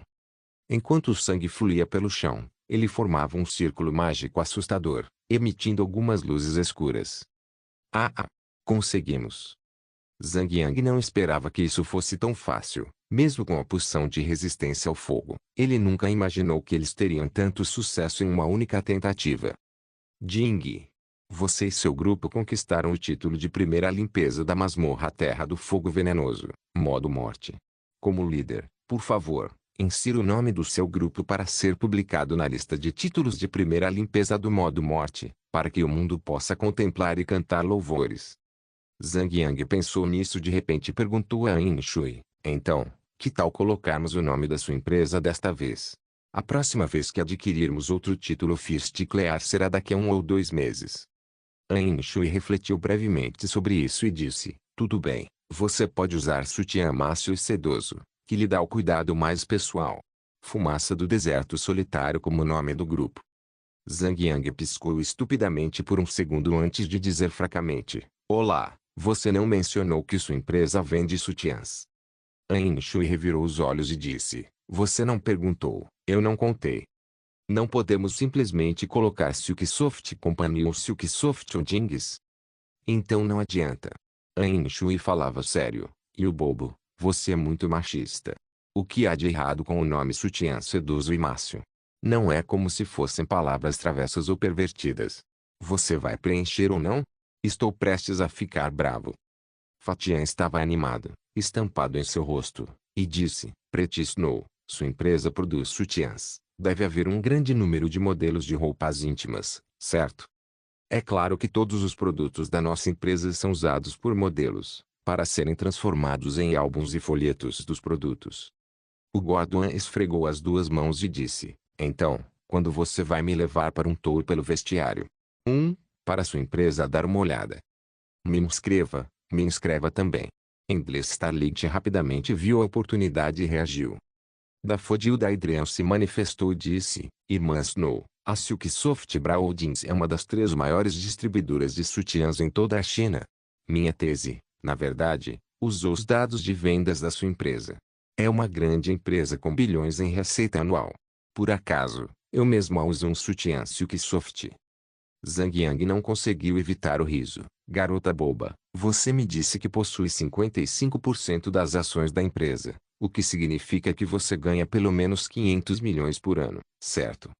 Enquanto o sangue fluía pelo chão, ele formava um círculo mágico assustador, emitindo algumas luzes escuras. Conseguimos! Zhang Yang não esperava que isso fosse tão fácil, mesmo com a poção de resistência ao fogo. Ele nunca imaginou que eles teriam tanto sucesso em uma única tentativa. Jing! Você e seu grupo conquistaram o título de primeira limpeza da masmorra Terra do Fogo Venenoso, modo morte. Como líder, por favor, insira o nome do seu grupo para ser publicado na lista de títulos de primeira limpeza do modo morte, para que o mundo possa contemplar e cantar louvores. Zhang Yang pensou nisso de repente e perguntou a Yin Shui, então, que tal colocarmos o nome da sua empresa desta vez? A próxima vez que adquirirmos outro título Fist Clear será daqui a 1 ou 2 meses. Yin Shui refletiu brevemente sobre isso e disse, tudo bem, você pode usar sutiã mácio e sedoso, que lhe dá o cuidado mais pessoal. Fumaça do Deserto Solitário como nome do grupo. Zhang Yang piscou estupidamente por um segundo antes de dizer fracamente, olá, você não mencionou que sua empresa vende sutiãs. Yin Shui revirou os olhos e disse, você não perguntou, eu não contei. Não podemos simplesmente colocar Silksoft Company ou Silksoft Holdings? Então não adianta. Yin Shui falava sério, e o bobo, você é muito machista. O que há de errado com o nome sutiã sedoso e mácio? Não é como se fossem palavras travessas ou pervertidas. Você vai preencher ou não? Estou prestes a ficar bravo. Fatian estava animado, estampado em seu rosto, e disse, Pretisnou, sua empresa produz sutiãs. Deve haver um grande número de modelos de roupas íntimas, certo? É claro que todos os produtos da nossa empresa são usados por modelos, para serem transformados em álbuns e folhetos dos produtos. O Gordon esfregou as duas mãos e disse, então, quando você vai me levar para um tour pelo vestiário? Para sua empresa dar uma olhada. Me inscreva também. Endless Starlight rapidamente viu a oportunidade e reagiu. Daffodil Adrian se manifestou e disse, Irmã Snow, a Silksoft Bra Holdings é uma das 3 maiores distribuidoras de sutiãs em toda a China. Minha tese, na verdade, usou os dados de vendas da sua empresa. É uma grande empresa com bilhões em receita anual. Por acaso, eu mesmo uso um sutiã Silksoft. Zhang Yang não conseguiu evitar o riso. Garota boba, você me disse que possui 55% das ações da empresa. O que significa que você ganha pelo menos 500 milhões por ano, certo?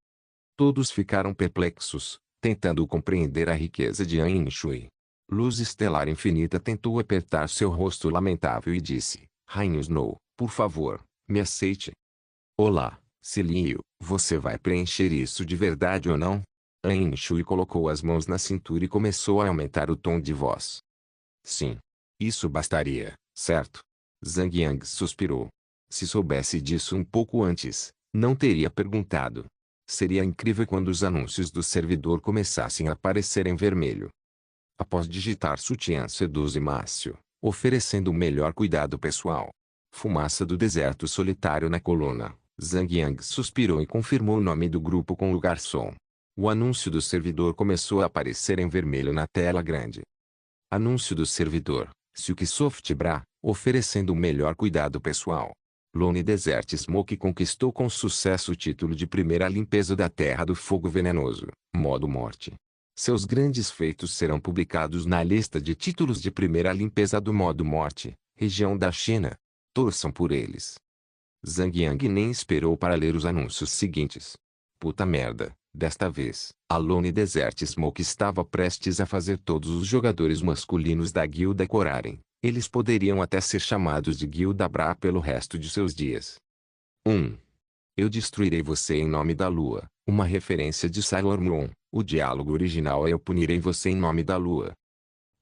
Todos ficaram perplexos, tentando compreender a riqueza de Yin Shui. Luz estelar infinita tentou apertar seu rosto lamentável e disse, Rainha Snow, por favor, me aceite. Olá, Celio, você vai preencher isso de verdade ou não? Yin Shui colocou as mãos na cintura e começou a aumentar o tom de voz. Sim. Isso bastaria, certo? Zhang Yang suspirou. Se soubesse disso um pouco antes, não teria perguntado. Seria incrível quando os anúncios do servidor começassem a aparecer em vermelho. Após digitar sutiã sedoso e mácio, oferecendo o melhor cuidado pessoal. Fumaça do Deserto Solitário na coluna, Zhang Yang suspirou e confirmou o nome do grupo com o garçom. O anúncio do servidor começou a aparecer em vermelho na tela grande. Anúncio do servidor, Silksoft Bra, oferecendo o melhor cuidado pessoal. Lone Desert Smoke conquistou com sucesso o título de primeira limpeza da Terra do Fogo Venenoso, modo morte. Seus grandes feitos serão publicados na lista de títulos de primeira limpeza do modo morte, região da China. Torçam por eles. Zhang Yang nem esperou para ler os anúncios seguintes. Puta merda, desta vez, a Lone Desert Smoke estava prestes a fazer todos os jogadores masculinos da guilda corarem. Eles poderiam até ser chamados de Guilda Bra pelo resto de seus dias. 1. Eu destruirei você em nome da lua, uma referência de Sailor Moon. O diálogo original é eu punirei você em nome da lua.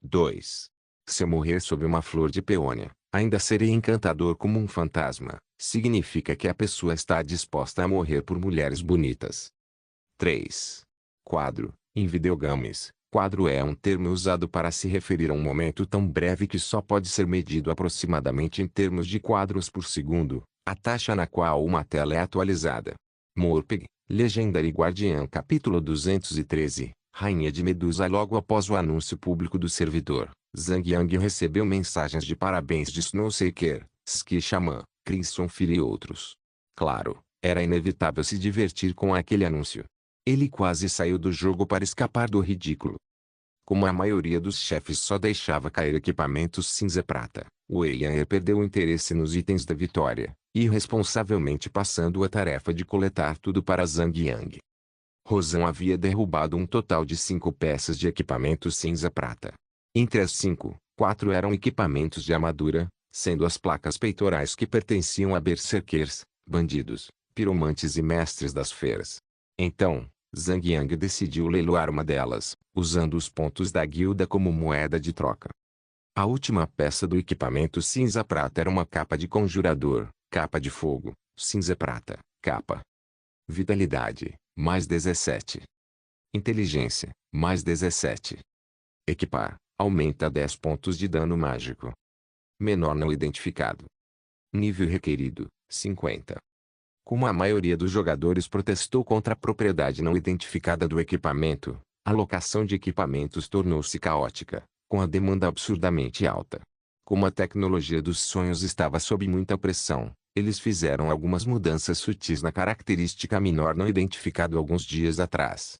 2. Se eu morrer sob uma flor de peônia, ainda serei encantador como um fantasma. Significa que a pessoa está disposta a morrer por mulheres bonitas. 3. Quadro. Em videogames, quadro é um termo usado para se referir a um momento tão breve que só pode ser medido aproximadamente em termos de quadros por segundo, a taxa na qual uma tela é atualizada. Morpeg, Legendary Guardian capítulo 213, Rainha de Medusa. Logo após o anúncio público do servidor, Zhang Yang recebeu mensagens de parabéns de Snowseeker, Ski Shaman, Crimson Filho e outros. Claro, era inevitável se divertir com aquele anúncio. Ele quase saiu do jogo para escapar do ridículo. Como a maioria dos chefes só deixava cair equipamentos cinza-prata, Wei Yan perdeu o interesse nos itens da vitória, irresponsavelmente passando a tarefa de coletar tudo para Zhang Yang. Rosan havia derrubado um total de 5 peças de equipamento cinza-prata. Entre as 5, 4 eram equipamentos de armadura, sendo as placas peitorais que pertenciam a berserkers, bandidos, piromantes e mestres das feiras. Então, Zhang Yang decidiu leiloar uma delas, usando os pontos da guilda como moeda de troca. A última peça do equipamento cinza-prata era uma capa de conjurador, capa de fogo, cinza-prata, capa. Vitalidade, mais 17. Inteligência, mais 17. Equipar, aumenta 10 pontos de dano mágico. Menor não identificado. Nível requerido, 50. Como a maioria dos jogadores protestou contra a propriedade não identificada do equipamento, a alocação de equipamentos tornou-se caótica, com a demanda absurdamente alta. Como a tecnologia dos sonhos estava sob muita pressão, eles fizeram algumas mudanças sutis na característica menor não identificado alguns dias atrás.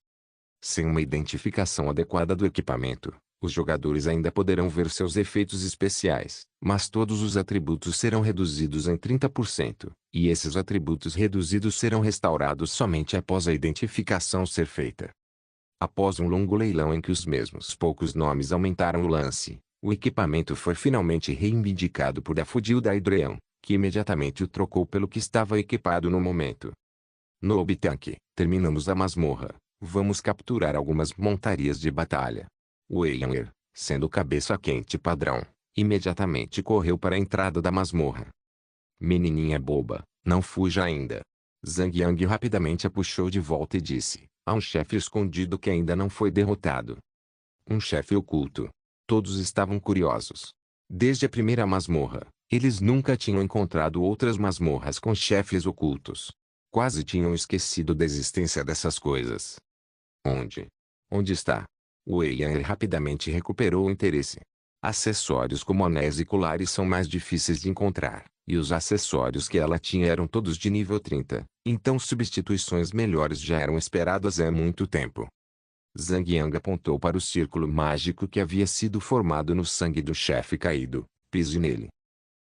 Sem uma identificação adequada do equipamento, os jogadores ainda poderão ver seus efeitos especiais, mas todos os atributos serão reduzidos em 30%, e esses atributos reduzidos serão restaurados somente após a identificação ser feita. Após um longo leilão em que os mesmos poucos nomes aumentaram o lance, o equipamento foi finalmente reivindicado por Dafodil da Hydreion, que imediatamente o trocou pelo que estava equipado no momento. No Obtank, terminamos a masmorra. Vamos capturar algumas montarias de batalha. Weyer, sendo cabeça quente padrão, imediatamente correu para a entrada da masmorra. Menininha boba, não fuja ainda. Zhang Yang rapidamente a puxou de volta e disse, há um chefe escondido que ainda não foi derrotado. Um chefe oculto. Todos estavam curiosos. Desde a primeira masmorra, eles nunca tinham encontrado outras masmorras com chefes ocultos. Quase tinham esquecido da existência dessas coisas. Onde? Onde está? Weyer rapidamente recuperou o interesse. Acessórios como anéis e colares são mais difíceis de encontrar, e os acessórios que ela tinha eram todos de nível 30, então substituições melhores já eram esperadas há muito tempo. Zhang Yang apontou para o círculo mágico que havia sido formado no sangue do chefe caído. Pise nele.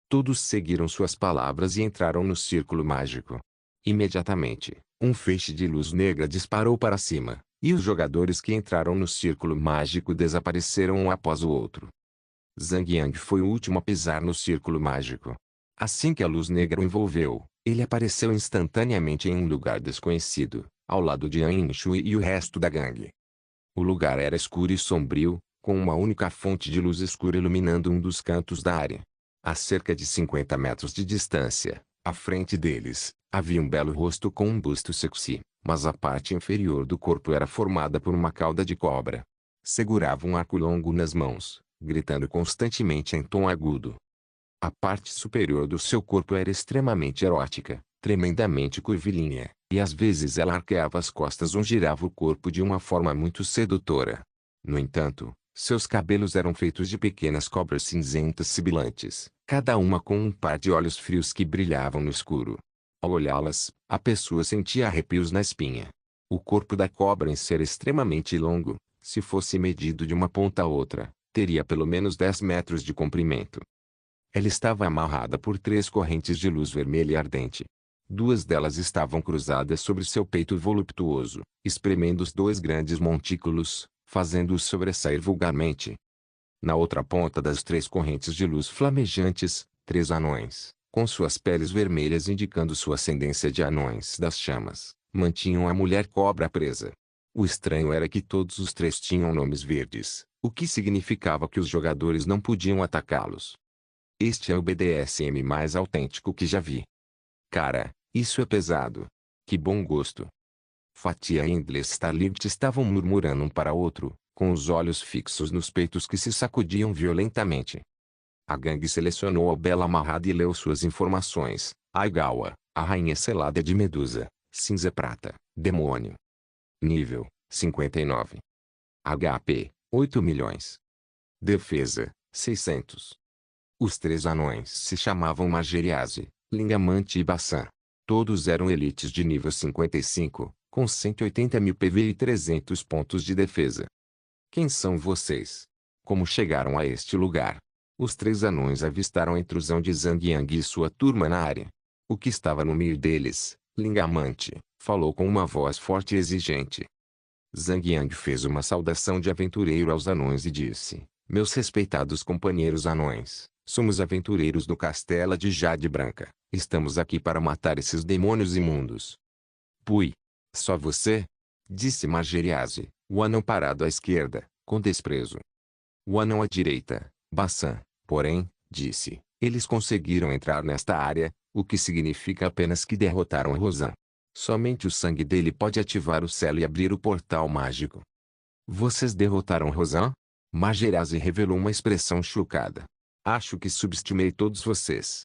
Todos seguiram suas palavras e entraram no círculo mágico. Imediatamente, um feixe de luz negra disparou para cima, e os jogadores que entraram no círculo mágico desapareceram um após o outro. Zhang Yang foi o último a pisar no círculo mágico. Assim que a luz negra o envolveu, ele apareceu instantaneamente em um lugar desconhecido, ao lado de An Yinshui e o resto da gangue. O lugar era escuro e sombrio, com uma única fonte de luz escura iluminando um dos cantos da área. A cerca de 50 metros de distância, à frente deles, havia um belo rosto com um busto sexy, mas a parte inferior do corpo era formada por uma cauda de cobra. Segurava um arco longo nas mãos, gritando constantemente em tom agudo. A parte superior do seu corpo era extremamente erótica, tremendamente curvilínea, e às vezes ela arqueava as costas ou girava o corpo de uma forma muito sedutora. No entanto, seus cabelos eram feitos de pequenas cobras cinzentas sibilantes, cada uma com um par de olhos frios que brilhavam no escuro. Ao olhá-las, a pessoa sentia arrepios na espinha. O corpo da cobra em ser extremamente longo, se fosse medido de uma ponta a outra, teria pelo menos 10 metros de comprimento. Ela estava amarrada por 3 correntes de luz vermelha e ardente. 2 delas estavam cruzadas sobre seu peito voluptuoso, espremendo os 2 grandes montículos, fazendo-os sobressair vulgarmente. Na outra ponta das 3 correntes de luz flamejantes, 3 anões, com suas peles vermelhas indicando sua ascendência de anões das chamas, mantinham a mulher cobra presa. O estranho era que todos os 3 tinham nomes verdes, o que significava que os jogadores não podiam atacá-los. Este é o BDSM mais autêntico que já vi. Cara, isso é pesado. Que bom gosto. Fatia e Endless Starlight estavam murmurando um para outro, com os olhos fixos nos peitos que se sacudiam violentamente. A gangue selecionou a bela amarrada e leu suas informações. Aigawa, a rainha selada de Medusa, cinza prata, demônio. Nível, 59. HP, 8 milhões. Defesa, 600. Os 3 anões se chamavam Mageriase, Lingamante e Bassan. Todos eram elites de nível 55, com 180.000 PV e 300 pontos de defesa. Quem são vocês? Como chegaram a este lugar? Os 3 anões avistaram a intrusão de Zhang Yang e sua turma na área. O que estava no meio deles, Lingamante falou com uma voz forte e exigente. Zhang Yang fez uma saudação de aventureiro aos anões e disse: Meus respeitados companheiros anões, somos aventureiros do Castelo de Jade Branca. Estamos aqui para matar esses demônios imundos. Pui. Só você? Disse Margeriase, o anão parado à esquerda, com desprezo. O anão à direita, Bassan, porém, disse: Eles conseguiram entrar nesta área, o que significa apenas que derrotaram Rosan. Somente o sangue dele pode ativar o selo e abrir o portal mágico. Vocês derrotaram Rosan? Margeriase revelou uma expressão chocada. Acho que subestimei todos vocês.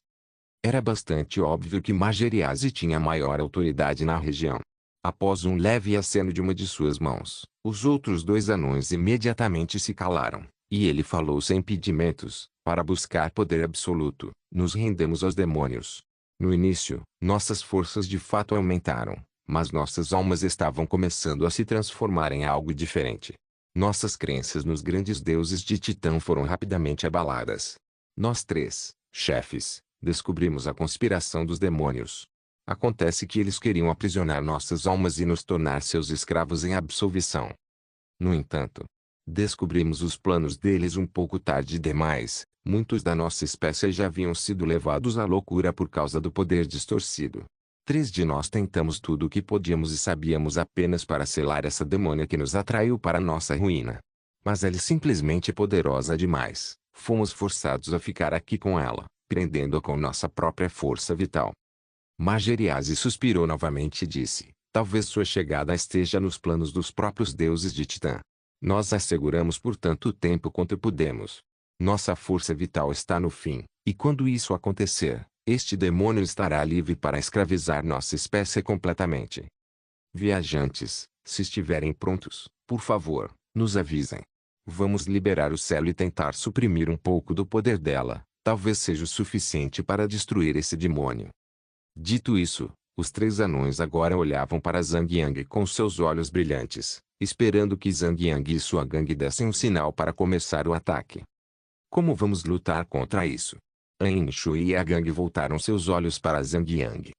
Era bastante óbvio que Margeriase tinha maior autoridade na região. Após um leve aceno de uma de suas mãos, os outros dois anões imediatamente se calaram, e ele falou sem impedimentos: para buscar poder absoluto, nos rendemos aos demônios. No início, nossas forças de fato aumentaram, mas nossas almas estavam começando a se transformar em algo diferente. Nossas crenças nos grandes deuses de Titã foram rapidamente abaladas. Nós três, chefes, descobrimos a conspiração dos demônios. Acontece que eles queriam aprisionar nossas almas e nos tornar seus escravos em absolvição. No entanto, descobrimos os planos deles um pouco tarde demais. Muitos da nossa espécie já haviam sido levados à loucura por causa do poder distorcido. 3 de nós tentamos tudo o que podíamos e sabíamos apenas para selar essa demônia que nos atraiu para nossa ruína. Mas ela é simplesmente poderosa demais. Fomos forçados a ficar aqui com ela, prendendo-a com nossa própria força vital. Margeriase suspirou novamente e disse: Talvez sua chegada esteja nos planos dos próprios deuses de Titã. Nós a seguramos por tanto tempo quanto pudemos. Nossa força vital está no fim, e quando isso acontecer, este demônio estará livre para escravizar nossa espécie completamente. Viajantes, se estiverem prontos, por favor, nos avisem. Vamos liberar o selo e tentar suprimir um pouco do poder dela, talvez seja o suficiente para destruir esse demônio. Dito isso, os 3 anões agora olhavam para Zhang Yang com seus olhos brilhantes, esperando que Zhang Yang e sua gangue dessem um sinal para começar o ataque. Como vamos lutar contra isso? An Shui e a gangue voltaram seus olhos para Zhang Yang.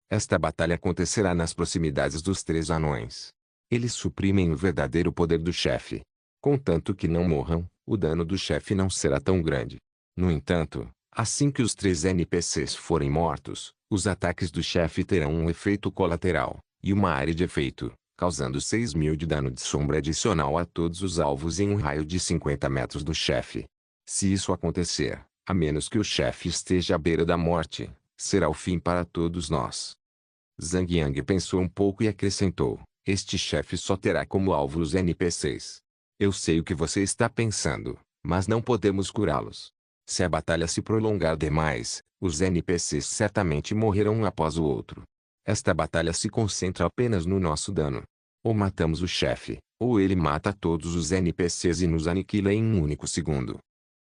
Esta batalha acontecerá nas proximidades dos 3 anões. Eles suprimem o verdadeiro poder do chefe. Contanto que não morram, o dano do chefe não será tão grande. No entanto, assim que os 3 NPCs forem mortos, os ataques do chefe terão um efeito colateral, e uma área de efeito, causando 6.000 de dano de sombra adicional a todos os alvos em um raio de 50 metros do chefe. Se isso acontecer, a menos que o chefe esteja à beira da morte, será o fim para todos nós. Zhang Yang pensou um pouco e acrescentou: Este chefe só terá como alvo os NPCs. Eu sei o que você está pensando, mas não podemos curá-los. Se a batalha se prolongar demais, os NPCs certamente morrerão um após o outro. Esta batalha se concentra apenas no nosso dano. Ou matamos o chefe, ou ele mata todos os NPCs e nos aniquila em um único segundo.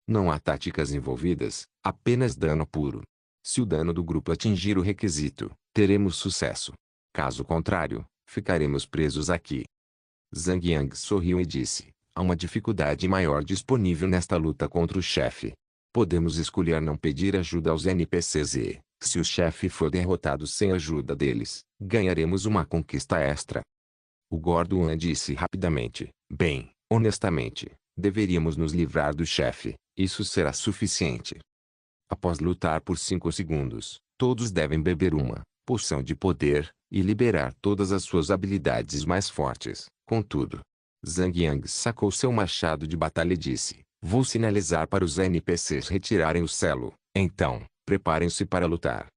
Não há táticas envolvidas, apenas dano puro. Se o dano do grupo atingir o requisito, teremos sucesso. Caso contrário, ficaremos presos aqui. Zhang Yang sorriu e disse: Há uma dificuldade maior disponível nesta luta contra o chefe. Podemos escolher não pedir ajuda aos NPCs e, se o chefe for derrotado sem a ajuda deles, ganharemos uma conquista extra. O Gordo An disse rapidamente: Bem, honestamente, deveríamos nos livrar do chefe. Isso será suficiente. Após lutar por 5 segundos, todos devem beber uma poção de poder e liberar todas as suas habilidades mais fortes. Contudo, Zhang Yang sacou seu machado de batalha e disse: Vou sinalizar para os NPCs retirarem o selo, então, preparem-se para lutar.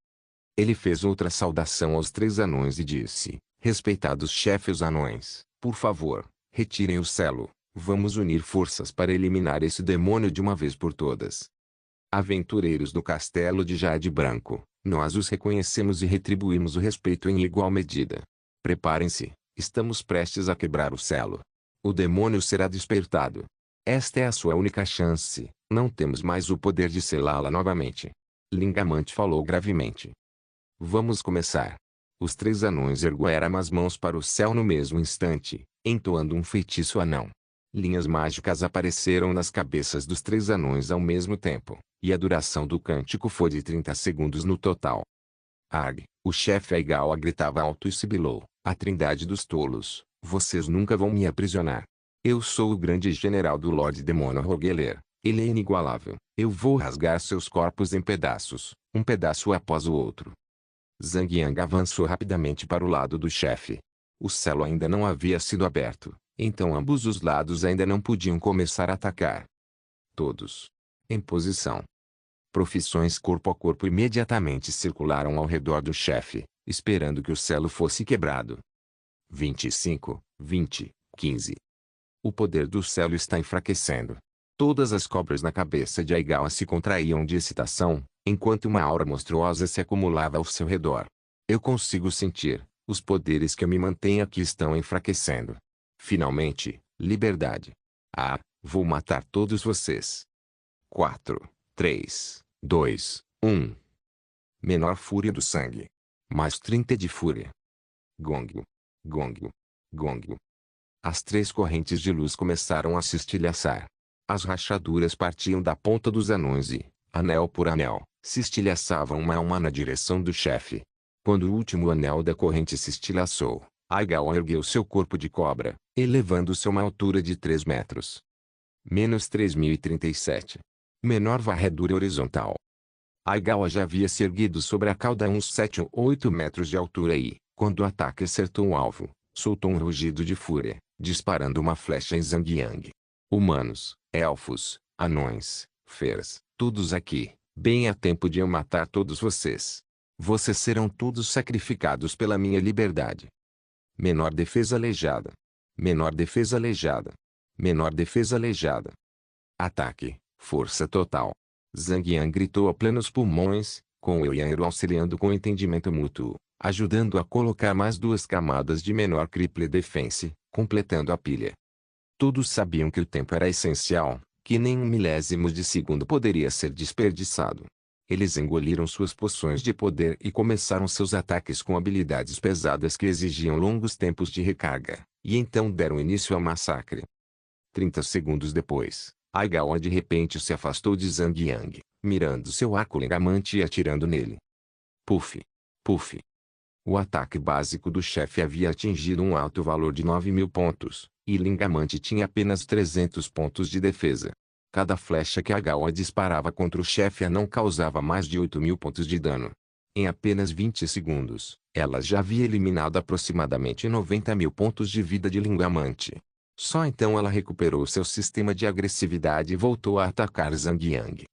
Ele fez outra saudação aos 3 anões e disse: Respeitados chefes anões, por favor, retirem o selo. Vamos unir forças para eliminar esse demônio de uma vez por todas. Aventureiros do Castelo de Jade Branco, nós os reconhecemos e retribuímos o respeito em igual medida. Preparem-se, estamos prestes a quebrar o selo. O demônio será despertado. Esta é a sua única chance, não temos mais o poder de selá-la novamente. Lingamante falou gravemente. Vamos começar. Os 3 anões ergueram as mãos para o céu no mesmo instante, entoando um feitiço anão. Linhas mágicas apareceram nas cabeças dos 3 anões ao mesmo tempo, e a duração do cântico foi de 30 segundos no total. Arg, o chefe Aigawa gritava alto e sibilou, a trindade dos tolos, vocês nunca vão me aprisionar. Eu sou o grande general do Lorde Demono Rogueler, ele é inigualável. Eu vou rasgar seus corpos em pedaços, um pedaço após o outro. Zhang Yang avançou rapidamente para o lado do chefe. O selo ainda não havia sido aberto, então ambos os lados ainda não podiam começar a atacar. Todos em posição. Profissões corpo a corpo imediatamente circularam ao redor do chefe, esperando que o selo fosse quebrado. 25, 20, 15. O poder do selo está enfraquecendo. Todas as cobras na cabeça de Aigawa se contraíam de excitação, enquanto uma aura monstruosa se acumulava ao seu redor. Eu consigo sentir, os poderes que me mantêm aqui estão enfraquecendo. Finalmente, liberdade. Ah, vou matar todos vocês. 4, 3, 2, 1. Menor fúria do sangue. Mais 30 de fúria. Gongo. Gongo. Gongo. As três correntes de luz começaram a se estilhaçar. As rachaduras partiam da ponta dos anões e, anel por anel, se estilhaçavam uma a uma na direção do chefe. Quando o último anel da corrente se estilhaçou, Aigawa ergueu seu corpo de cobra, elevando-se a uma altura de 3 metros. Menos 3037. Menor varredura horizontal. Aigawa já havia se erguido sobre a cauda a uns 7 ou 8 metros de altura e, quando o ataque acertou o alvo, soltou um rugido de fúria, disparando uma flecha em Zhang Yang. Humanos, elfos, anões, feras, todos aqui, bem a tempo de eu matar todos vocês. Vocês serão todos sacrificados pela minha liberdade. Menor defesa aleijada. Menor defesa aleijada. Menor defesa aleijada. Ataque, força total. Zhang Yang gritou a plenos pulmões, com o Yanru auxiliando com entendimento mútuo, ajudando a colocar mais 2 camadas de menor cripple defense, completando a pilha. Todos sabiam que o tempo era essencial, que nem um milésimo de segundo poderia ser desperdiçado. Eles engoliram suas poções de poder e começaram seus ataques com habilidades pesadas que exigiam longos tempos de recarga, e então deram início ao massacre. 30 segundos depois, Aigawa de repente se afastou de Zhang Yang, mirando seu arco lengamante e atirando nele. Puff! Puff! O ataque básico do chefe havia atingido um alto valor de 9.000 pontos, e Lingamante tinha apenas 300 pontos de defesa. Cada flecha que Aigawa disparava contra o chefe não causava mais de 8.000 pontos de dano. Em apenas 20 segundos, ela já havia eliminado aproximadamente 90.000 pontos de vida de Lingamante. Só então ela recuperou seu sistema de agressividade e voltou a atacar Zhang Yang.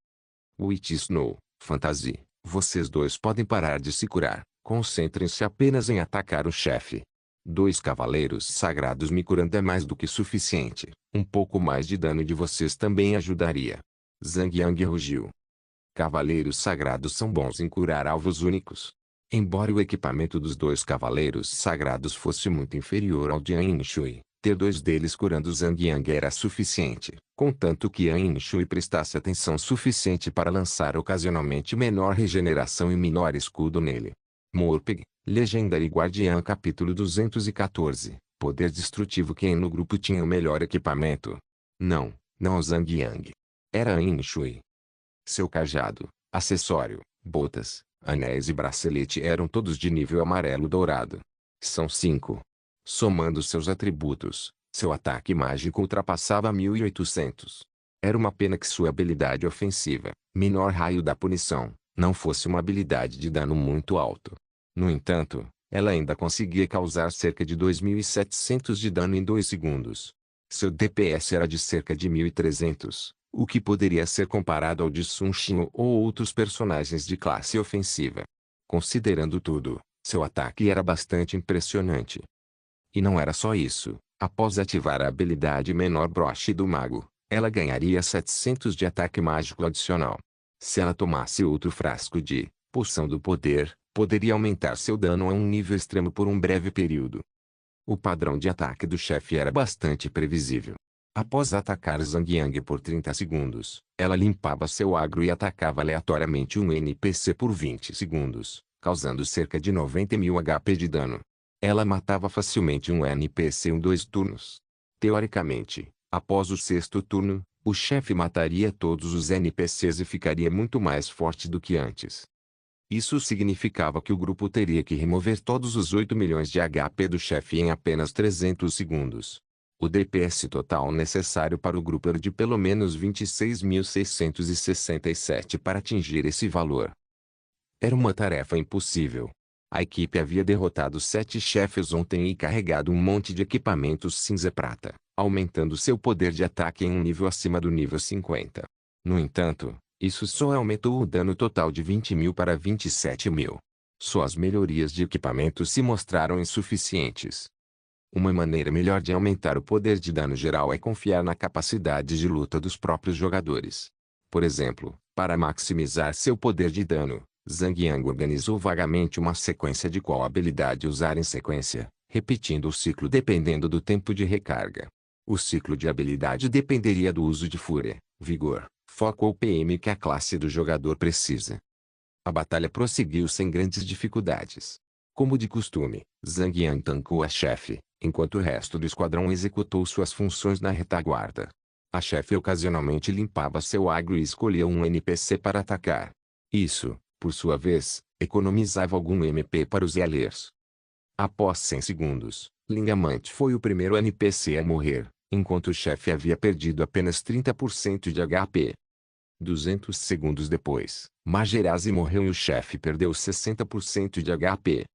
Witch Snow, Fantasy, vocês dois podem parar de se curar. Concentrem-se apenas em atacar o chefe. 2 cavaleiros sagrados me curando é mais do que suficiente. Um pouco mais de dano de vocês também ajudaria. Zhang Yang rugiu. Cavaleiros sagrados são bons em curar alvos únicos. Embora o equipamento dos 2 cavaleiros sagrados fosse muito inferior ao de An Shui, ter 2 deles curando Zhang Yang era suficiente, contanto que An Shui prestasse atenção suficiente para lançar ocasionalmente menor regeneração e menor escudo nele. Morpeg, Legendary Guardiã capítulo 214, poder destrutivo. Quem no grupo tinha o melhor equipamento? Não Zhang Yang. Era An Shui. Seu cajado, acessório, botas, anéis e bracelete eram todos de nível amarelo dourado. São 5. Somando seus atributos, seu ataque mágico ultrapassava 1.800. Era uma pena que sua habilidade ofensiva, menor raio da punição, não fosse uma habilidade de dano muito alto. No entanto, ela ainda conseguia causar cerca de 2.700 de dano em 2 segundos. Seu DPS era de cerca de 1.300, o que poderia ser comparado ao de Sun Shino ou outros personagens de classe ofensiva. Considerando tudo, seu ataque era bastante impressionante. E não era só isso, após ativar a habilidade menor broche do mago, ela ganharia 700 de ataque mágico adicional. Se ela tomasse outro frasco de poção do poder, poderia aumentar seu dano a um nível extremo por um breve período. O padrão de ataque do chefe era bastante previsível. Após atacar Zhang Yang por 30 segundos, ela limpava seu agro e atacava aleatoriamente um NPC por 20 segundos, causando cerca de 90.000 HP de dano. Ela matava facilmente um NPC em 2 turnos. Teoricamente, após o 6º turno, o chefe mataria todos os NPCs e ficaria muito mais forte do que antes. Isso significava que o grupo teria que remover todos os 8 milhões de HP do chefe em apenas 300 segundos. O DPS total necessário para o grupo era de pelo menos 26.667 para atingir esse valor. Era uma tarefa impossível. A equipe havia derrotado 7 chefes ontem e carregado um monte de equipamentos cinza-prata, aumentando seu poder de ataque em um nível acima do nível 50. No entanto, isso só aumentou o dano total de 20.000 para 27.000. Só as melhorias de equipamento se mostraram insuficientes. Uma maneira melhor de aumentar o poder de dano geral é confiar na capacidade de luta dos próprios jogadores. Por exemplo, para maximizar seu poder de dano, Zhang Yang organizou vagamente uma sequência de qual habilidade usar em sequência, repetindo o ciclo dependendo do tempo de recarga. O ciclo de habilidade dependeria do uso de fúria, vigor, foco ou PM que a classe do jogador precisa. A batalha prosseguiu sem grandes dificuldades. Como de costume, Zhang Yang tancou a chefe, enquanto o resto do esquadrão executou suas funções na retaguarda. A chefe ocasionalmente limpava seu agro e escolhia um NPC para atacar. Isso, por sua vez, economizava algum MP para os healers. Após 100 segundos, Lingamante foi o primeiro NPC a morrer, enquanto o chefe havia perdido apenas 30% de HP. 200 segundos depois, Magerazzi morreu e o chefe perdeu 60% de HP.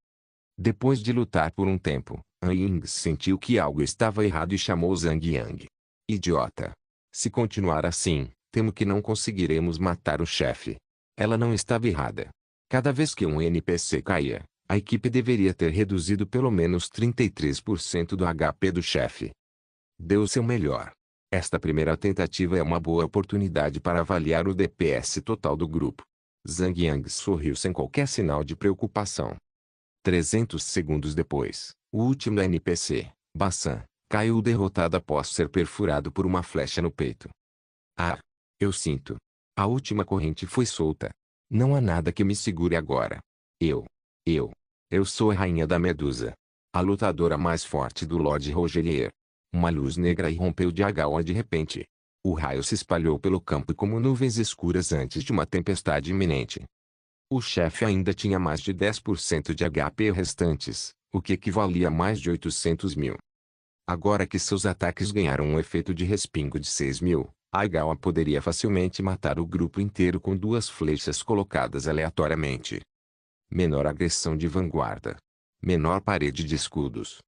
Depois de lutar por um tempo, An Ying sentiu que algo estava errado e chamou Zhang Yang. Idiota! Se continuar assim, temo que não conseguiremos matar o chefe. Ela não estava errada. Cada vez que um NPC caía, a equipe deveria ter reduzido pelo menos 33% do HP do chefe. Deu o seu melhor. Esta primeira tentativa é uma boa oportunidade para avaliar o DPS total do grupo. Zhang Yang sorriu sem qualquer sinal de preocupação. 300 segundos depois, o último NPC, Bassan, caiu derrotado após ser perfurado por uma flecha no peito. Ah! Eu sinto. A última corrente foi solta. Não há nada que me segure agora. Eu sou a Rainha da Medusa. A lutadora mais forte do Lord Rogelier. Uma luz negra irrompeu de Agawa de repente. O raio se espalhou pelo campo como nuvens escuras antes de uma tempestade iminente. O chefe ainda tinha mais de 10% de HP restantes, o que equivalia a mais de 800.000. Agora que seus ataques ganharam um efeito de respingo de 6.000, Agawa poderia facilmente matar o grupo inteiro com 2 flechas colocadas aleatoriamente. Menor agressão de vanguarda. Menor parede de escudos.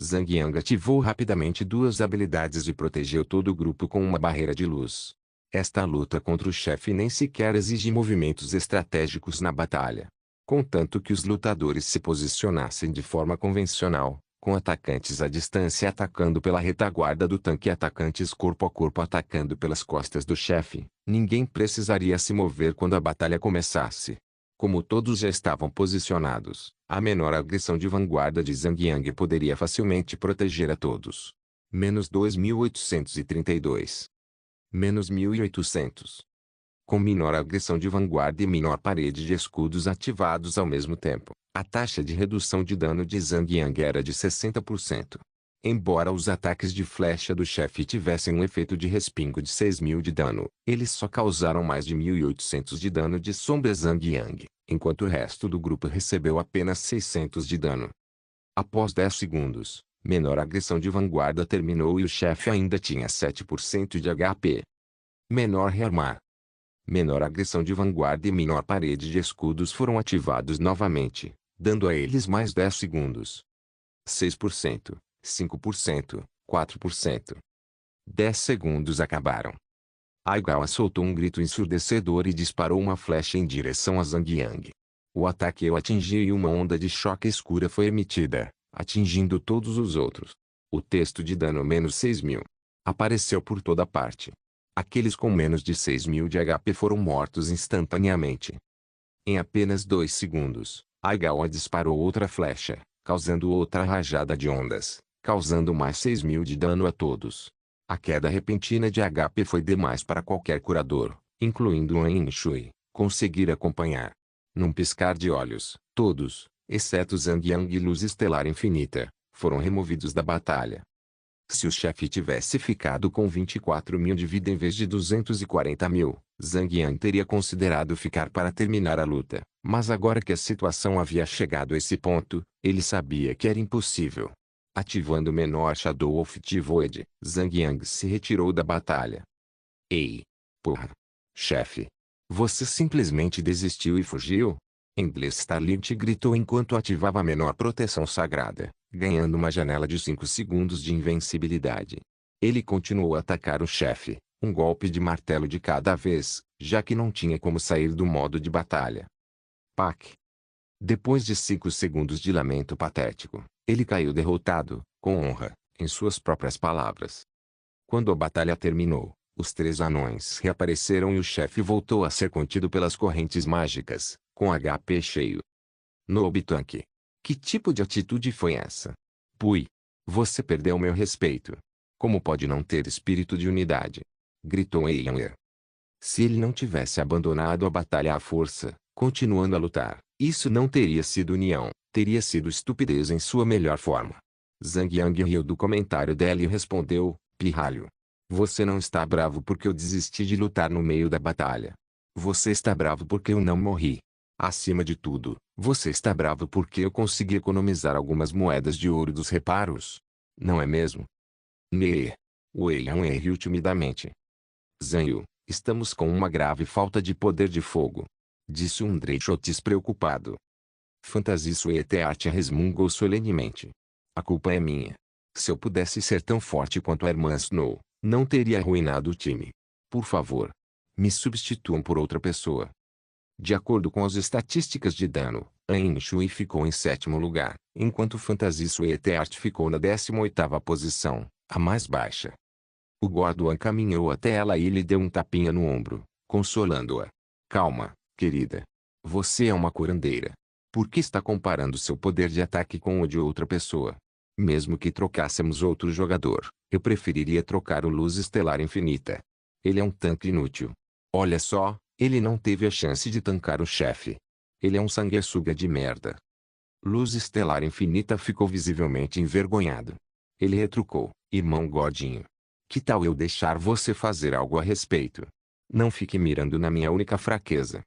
Zhang Yang ativou rapidamente 2 habilidades e protegeu todo o grupo com uma barreira de luz. Esta luta contra o chefe nem sequer exige movimentos estratégicos na batalha. Contanto que os lutadores se posicionassem de forma convencional, com atacantes à distância atacando pela retaguarda do tanque e atacantes corpo a corpo atacando pelas costas do chefe, ninguém precisaria se mover quando a batalha começasse. Como todos já estavam posicionados, a menor agressão de vanguarda de Zhang Yang poderia facilmente proteger a todos. Menos 2.832. Menos 1.800. Com menor agressão de vanguarda e menor parede de escudos ativados ao mesmo tempo, a taxa de redução de dano de Zhang Yang era de 60%. Embora os ataques de flecha do chefe tivessem um efeito de respingo de 6.000 de dano, eles só causaram mais de 1.800 de dano de sombra a Zhang Yang, enquanto o resto do grupo recebeu apenas 600 de dano. Após 10 segundos, menor agressão de vanguarda terminou e o chefe ainda tinha 7% de HP. Menor rearmar. Menor agressão de vanguarda e menor parede de escudos foram ativados novamente, dando a eles mais 10 segundos. 6%, 5%, 4%. 10 segundos acabaram. Aigawa soltou um grito ensurdecedor e disparou uma flecha em direção a Zhang Yang. O ataque o atingiu e uma onda de choque escura foi emitida, atingindo todos os outros. O texto de dano menos 6.000 apareceu por toda parte. Aqueles com menos de 6.000 de HP foram mortos instantaneamente. Em apenas 2 segundos, Aigawa disparou outra flecha, causando outra rajada de ondas, causando mais 6.000 de dano a todos. A queda repentina de HP foi demais para qualquer curador, incluindo An Yinshui, conseguir acompanhar. Num piscar de olhos, todos, exceto Zhang Yang e Luz Estelar Infinita, foram removidos da batalha. Se o chefe tivesse ficado com 24.000 de vida em vez de 240.000, Zhang Yang teria considerado ficar para terminar a luta, mas agora que a situação havia chegado a esse ponto, ele sabia que era impossível. Ativando o menor Shadow of the Void, Zhang Yang se retirou da batalha. Ei! Porra! Chefe! Você simplesmente desistiu e fugiu? Endless Starlight gritou enquanto ativava a menor proteção sagrada, ganhando uma janela de 5 segundos de invencibilidade. Ele continuou a atacar o chefe, um golpe de martelo de cada vez, já que não tinha como sair do modo de batalha. Pac! Depois de 5 segundos de lamento patético, ele caiu derrotado, com honra, em suas próprias palavras. Quando a batalha terminou, os 3 anões reapareceram e o chefe voltou a ser contido pelas correntes mágicas, com HP cheio. Nobutank. Que tipo de atitude foi essa? Pui. Você perdeu meu respeito. Como pode não ter espírito de unidade? Gritou Eiyang. Se ele não tivesse abandonado a batalha à força, continuando a lutar, isso não teria sido união, teria sido estupidez em sua melhor forma. Zhang Yang riu do comentário dela e respondeu, pirralho. Você não está bravo porque eu desisti de lutar no meio da batalha. Você está bravo porque eu não morri. Acima de tudo, você está bravo porque eu consegui economizar algumas moedas de ouro dos reparos. Não é mesmo? Nee. Wei Yan riu timidamente. Zhang, estamos com uma grave falta de poder de fogo. Disse um Dreyshot despreocupado. Fantasy Sweetheart resmungou solenemente. A culpa é minha. Se eu pudesse ser tão forte quanto a irmã Snow, não teria arruinado o time. Por favor, me substituam por outra pessoa. De acordo com as estatísticas de dano, Ain Shui ficou em 7º lugar, enquanto Fantasy Sweetheart ficou na 18ª posição, a mais baixa. O Gorduan caminhou até ela e lhe deu um tapinha no ombro, consolando-a. Calma, querida. Você é uma curandeira. Por que está comparando seu poder de ataque com o de outra pessoa? Mesmo que trocássemos outro jogador, eu preferiria trocar o Luz Estelar Infinita. Ele é um tanque inútil. Olha só, ele não teve a chance de tancar o chefe. Ele é um sanguessuga de merda. Luz Estelar Infinita ficou visivelmente envergonhado. Ele retrucou, irmão Godinho. Que tal eu deixar você fazer algo a respeito? Não fique mirando na minha única fraqueza.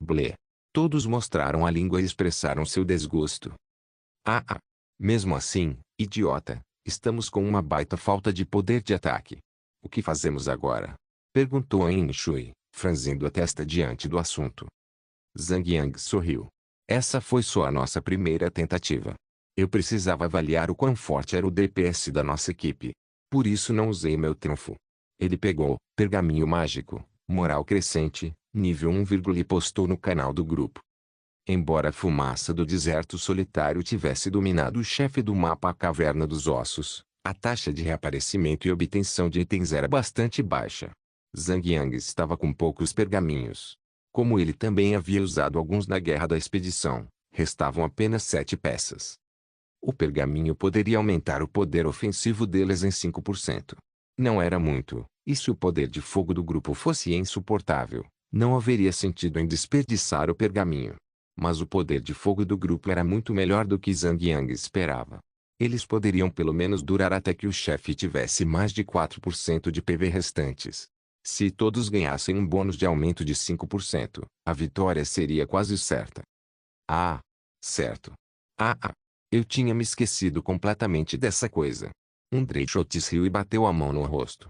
Blé. Todos mostraram a língua e expressaram seu desgosto. Ah. Mesmo assim, idiota, estamos com uma baita falta de poder de ataque. O que fazemos agora? Perguntou Ain Shui, franzindo a testa diante do assunto. Zhang Yang sorriu. Essa foi só a nossa primeira tentativa. Eu precisava avaliar o quão forte era o DPS da nossa equipe. Por isso não usei meu trunfo. Ele pegou, pergaminho mágico, moral crescente, nível 1, e postou no canal do grupo. Embora a fumaça do deserto solitário tivesse dominado o chefe do mapa a Caverna dos Ossos, a taxa de reaparecimento e obtenção de itens era bastante baixa. Zhang Yang estava com poucos pergaminhos. Como ele também havia usado alguns na guerra da expedição, restavam apenas 7 peças. O pergaminho poderia aumentar o poder ofensivo deles em 5%. Não era muito, e se o poder de fogo do grupo fosse insuportável, não haveria sentido em desperdiçar o pergaminho. Mas o poder de fogo do grupo era muito melhor do que Zhang Yang esperava. Eles poderiam pelo menos durar até que o chefe tivesse mais de 4% de PV restantes. Se todos ganhassem um bônus de aumento de 5%, a vitória seria quase certa. Ah, certo. Eu tinha me esquecido completamente dessa coisa. Um Dreyshot riu e bateu a mão no rosto.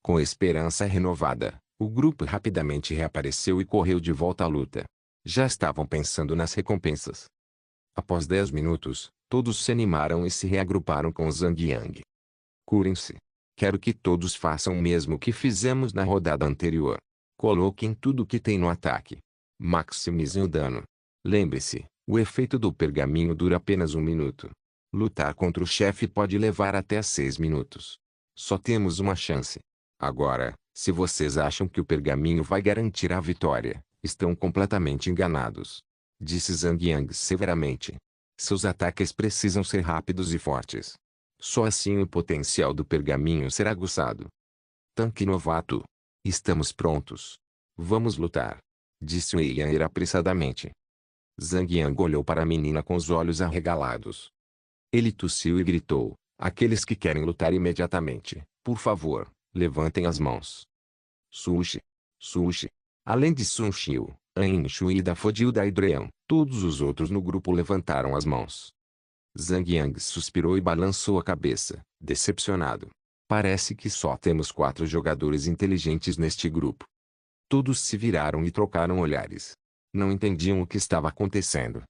Com esperança renovada, o grupo rapidamente reapareceu e correu de volta à luta. Já estavam pensando nas recompensas. Após 10 minutos, todos se animaram e se reagruparam com Zhang Yang. Curem-se. Quero que todos façam o mesmo que fizemos na rodada anterior. Coloquem tudo o que tem no ataque. Maximizem o dano. Lembre-se, o efeito do pergaminho dura apenas 1 minuto. Lutar contra o chefe pode levar até 6 minutos. Só temos uma chance. Agora, se vocês acham que o pergaminho vai garantir a vitória, estão completamente enganados. Disse Zhang Yang severamente. Seus ataques precisam ser rápidos e fortes. Só assim o potencial do pergaminho será aguçado. Tanque novato. Estamos prontos. Vamos lutar. Disse Weiyan apressadamente. Zhang Yang olhou para a menina com os olhos arregalados. Ele tossiu e gritou, aqueles que querem lutar imediatamente, por favor, levantem as mãos. Sushi. Sushi. Além de Sun Xiu, An Shui e Dafodil Hidreon, todos os outros no grupo levantaram as mãos. Zhang Yang suspirou e balançou a cabeça, decepcionado. Parece que só temos 4 jogadores inteligentes neste grupo. Todos se viraram e trocaram olhares. Não entendiam o que estava acontecendo.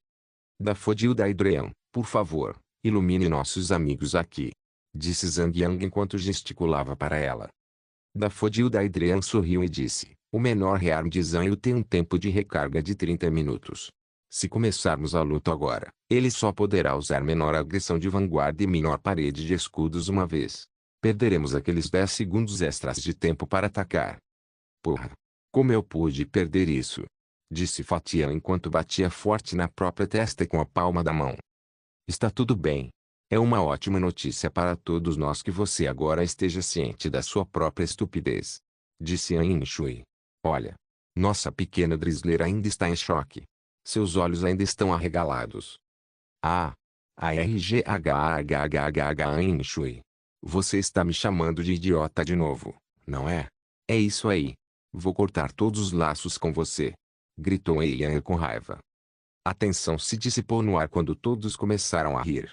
Dafodil Hidreon, por favor, ilumine nossos amigos aqui, disse Zhang Yang enquanto gesticulava para ela. Dafodil Hidreon sorriu e disse, o menor rearm de Zanyu tem um tempo de recarga de 30 minutos. Se começarmos a luta agora, ele só poderá usar menor agressão de vanguarda e menor parede de escudos uma vez. Perderemos aqueles 10 segundos extras de tempo para atacar. Porra! Como eu pude perder isso? Disse Fatian enquanto batia forte na própria testa com a palma da mão. Está tudo bem. É uma ótima notícia para todos nós que você agora esteja ciente da sua própria estupidez. Disse An Shui. Olha. Nossa pequena Drizzler ainda está em choque. Seus olhos ainda estão arregalados. Ah! An Shui. Você está me chamando de idiota de novo, não é? É isso aí. Vou cortar todos os laços com você. Gritou Yan com raiva. A tensão se dissipou no ar quando todos começaram a rir.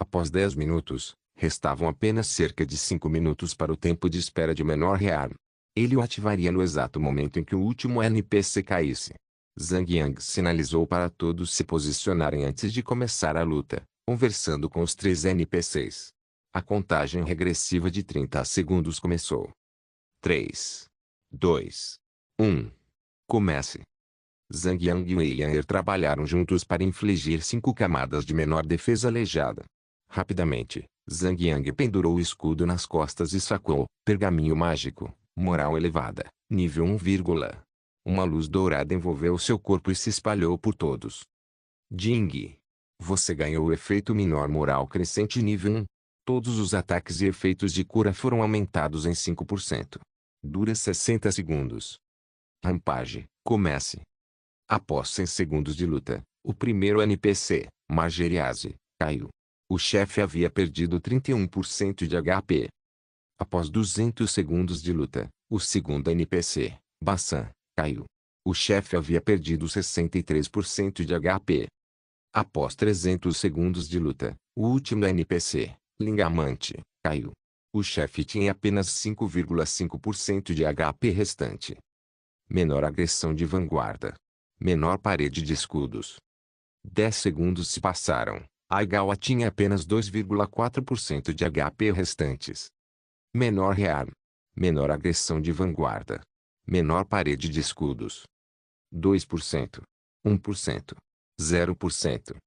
Após 10 minutos, restavam apenas cerca de 5 minutos para o tempo de espera de menor rearm. Ele o ativaria no exato momento em que o último NPC caísse. Zhang Yang sinalizou para todos se posicionarem antes de começar a luta, conversando com os 3 NPCs. A contagem regressiva de 30 segundos começou. 3, 2, 1. Comece. Zhang Yang e Yan trabalharam juntos para infligir 5 camadas de menor defesa aleijada. Rapidamente, Zhang Yang pendurou o escudo nas costas e sacou pergaminho mágico, moral elevada, nível 1, uma luz dourada envolveu seu corpo e se espalhou por todos. Jing. Você ganhou o efeito menor moral crescente nível 1. Todos os ataques e efeitos de cura foram aumentados em 5%. Dura 60 segundos. Rampage, comece. Após 100 segundos de luta, o primeiro NPC, Margeriase, caiu. O chefe havia perdido 31% de HP. Após 200 segundos de luta, o segundo NPC, Bassan, caiu. O chefe havia perdido 63% de HP. Após 300 segundos de luta, o último NPC, Lingamante, caiu. O chefe tinha apenas 5,5% de HP restante. Menor agressão de vanguarda. Menor parede de escudos. 10 segundos se passaram. Aigawa tinha apenas 2,4% de HP restantes. Menor rearm. Menor agressão de vanguarda. Menor parede de escudos. 2%. 1%. 0%.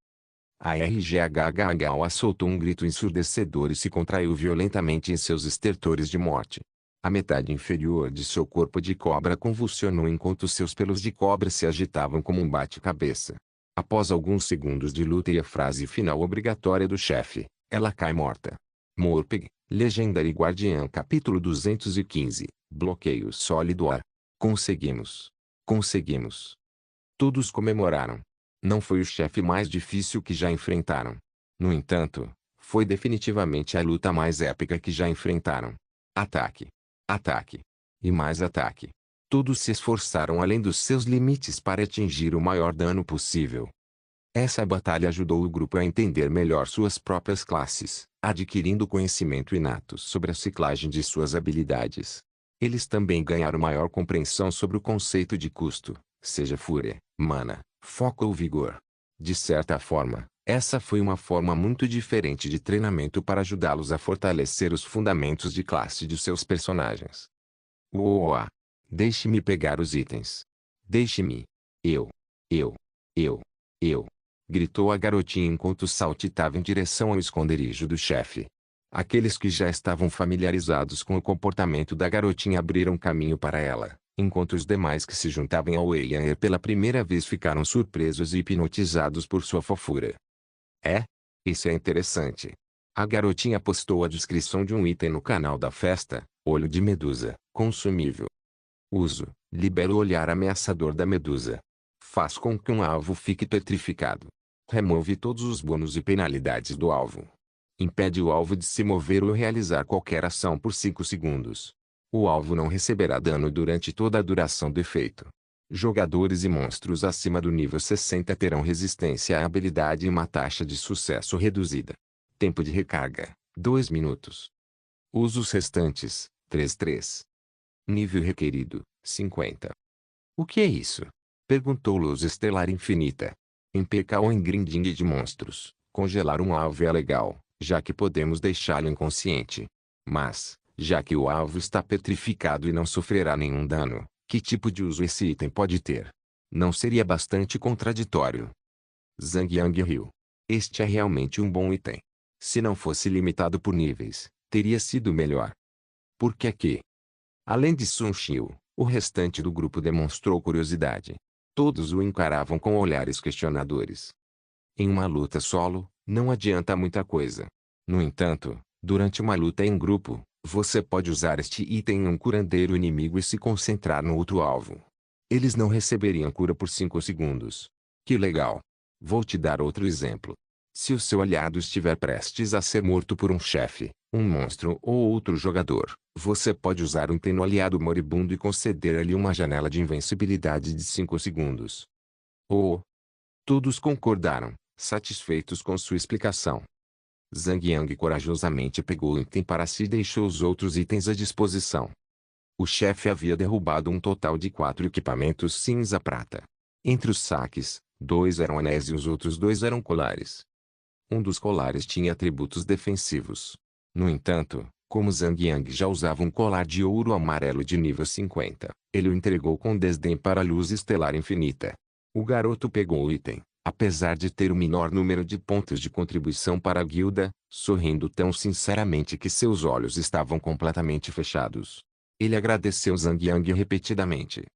A RGHHHA soltou um grito ensurdecedor e se contraiu violentamente em seus estertores de morte. A metade inferior de seu corpo de cobra convulsionou enquanto seus pelos de cobra se agitavam como um bate-cabeça. Após alguns segundos de luta e a frase final obrigatória do chefe, ela cai morta. Morpeg, Legendary Guardian capítulo 215, Bloqueio Sólido A. Conseguimos. Conseguimos. Todos comemoraram. Não foi o chefe mais difícil que já enfrentaram. No entanto, foi definitivamente a luta mais épica que já enfrentaram. Ataque. Ataque. E mais ataque. Todos se esforçaram além dos seus limites para atingir o maior dano possível. Essa batalha ajudou o grupo a entender melhor suas próprias classes, adquirindo conhecimento inato sobre a ciclagem de suas habilidades. Eles também ganharam maior compreensão sobre o conceito de custo, seja fúria, mana, foco ou vigor. De certa forma, essa foi uma forma muito diferente de treinamento para ajudá-los a fortalecer os fundamentos de classe de seus personagens. Uoa! Deixe-me pegar os itens. Deixe-me. Eu. Gritou a garotinha enquanto saltitava em direção ao esconderijo do chefe. Aqueles que já estavam familiarizados com o comportamento da garotinha abriram caminho para ela, enquanto os demais que se juntavam ao Eian pela primeira vez ficaram surpresos e hipnotizados por sua fofura. Isso é interessante. A garotinha postou a descrição de um item no canal da festa, olho de medusa, consumível. Uso, libera o olhar ameaçador da medusa. Faz com que um alvo fique petrificado. Remove todos os bônus e penalidades do alvo. Impede o alvo de se mover ou realizar qualquer ação por 5 segundos. O alvo não receberá dano durante toda a duração do efeito. Jogadores e monstros acima do nível 60 terão resistência à habilidade e uma taxa de sucesso reduzida. Tempo de recarga: 2 minutos. Usos restantes: 3. Nível requerido: 50. O que é isso? Perguntou Luz Estelar Infinita. Em PK ou em grinding de monstros, congelar um alvo é legal, já que podemos deixá-lo inconsciente. Mas, já que o alvo está petrificado e não sofrerá nenhum dano, que tipo de uso esse item pode ter? Não seria bastante contraditório? Zhang Yang riu. Este é realmente um bom item. Se não fosse limitado por níveis, teria sido melhor. Por que aqui? Além de Sun Xiu, o restante do grupo demonstrou curiosidade. Todos o encaravam com olhares questionadores. Em uma luta solo, não adianta muita coisa. No entanto, durante uma luta em grupo, você pode usar este item em um curandeiro inimigo e se concentrar no outro alvo. Eles não receberiam cura por 5 segundos. Que legal! Vou te dar outro exemplo. Se o seu aliado estiver prestes a ser morto por um chefe, um monstro ou outro jogador, você pode usar um item no aliado moribundo e conceder-lhe uma janela de invencibilidade de 5 segundos. Oh! Todos concordaram, satisfeitos com sua explicação. Zhang Yang corajosamente pegou o item para si e deixou os outros itens à disposição. O chefe havia derrubado um total de 4 equipamentos cinza-prata. Entre os saques, 2 eram anéis e os outros 2 eram colares. Um dos colares tinha atributos defensivos. No entanto, como Zhang Yang já usava um colar de ouro amarelo de nível 50, ele o entregou com desdém para a Luz Estelar Infinita. O garoto pegou o item, apesar de ter o menor número de pontos de contribuição para a guilda, sorrindo tão sinceramente que seus olhos estavam completamente fechados. Ele agradeceu Zhang Yang repetidamente.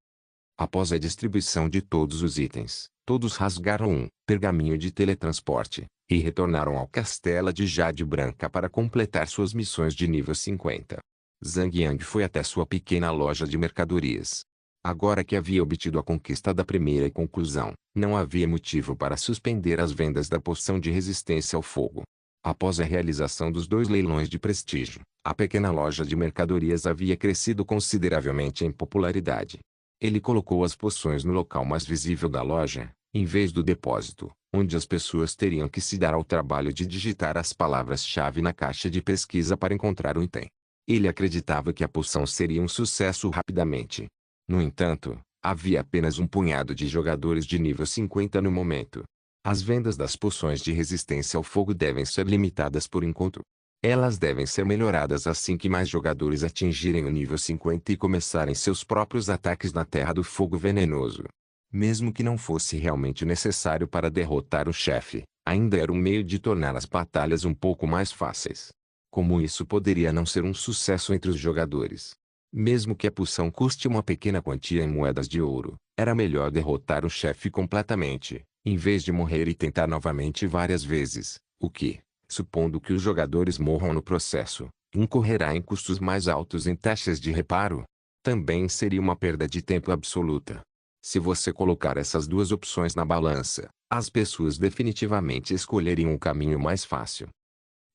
Após a distribuição de todos os itens, todos rasgaram um pergaminho de teletransporte e retornaram ao Castelo de Jade Branca para completar suas missões de nível 50. Zhang Yang foi até sua pequena loja de mercadorias. Agora que havia obtido a conquista da primeira conclusão, não havia motivo para suspender as vendas da poção de resistência ao fogo. Após a realização dos 2 leilões de prestígio, a pequena loja de mercadorias havia crescido consideravelmente em popularidade. Ele colocou as poções no local mais visível da loja, em vez do depósito, onde as pessoas teriam que se dar ao trabalho de digitar as palavras-chave na caixa de pesquisa para encontrar o item. Ele acreditava que a poção seria um sucesso rapidamente. No entanto, havia apenas um punhado de jogadores de nível 50 no momento. As vendas das poções de resistência ao fogo devem ser limitadas por enquanto. Elas devem ser melhoradas assim que mais jogadores atingirem o nível 50 e começarem seus próprios ataques na Terra do Fogo Venenoso. Mesmo que não fosse realmente necessário para derrotar o chefe, ainda era um meio de tornar as batalhas um pouco mais fáceis. Como isso poderia não ser um sucesso entre os jogadores? Mesmo que a poção custe uma pequena quantia em moedas de ouro, era melhor derrotar o chefe completamente, em vez de morrer e tentar novamente várias vezes, o que, supondo que os jogadores morram no processo, incorrerá em custos mais altos em taxas de reparo. Também seria uma perda de tempo absoluta. Se você colocar essas duas opções na balança, as pessoas definitivamente escolheriam o caminho mais fácil.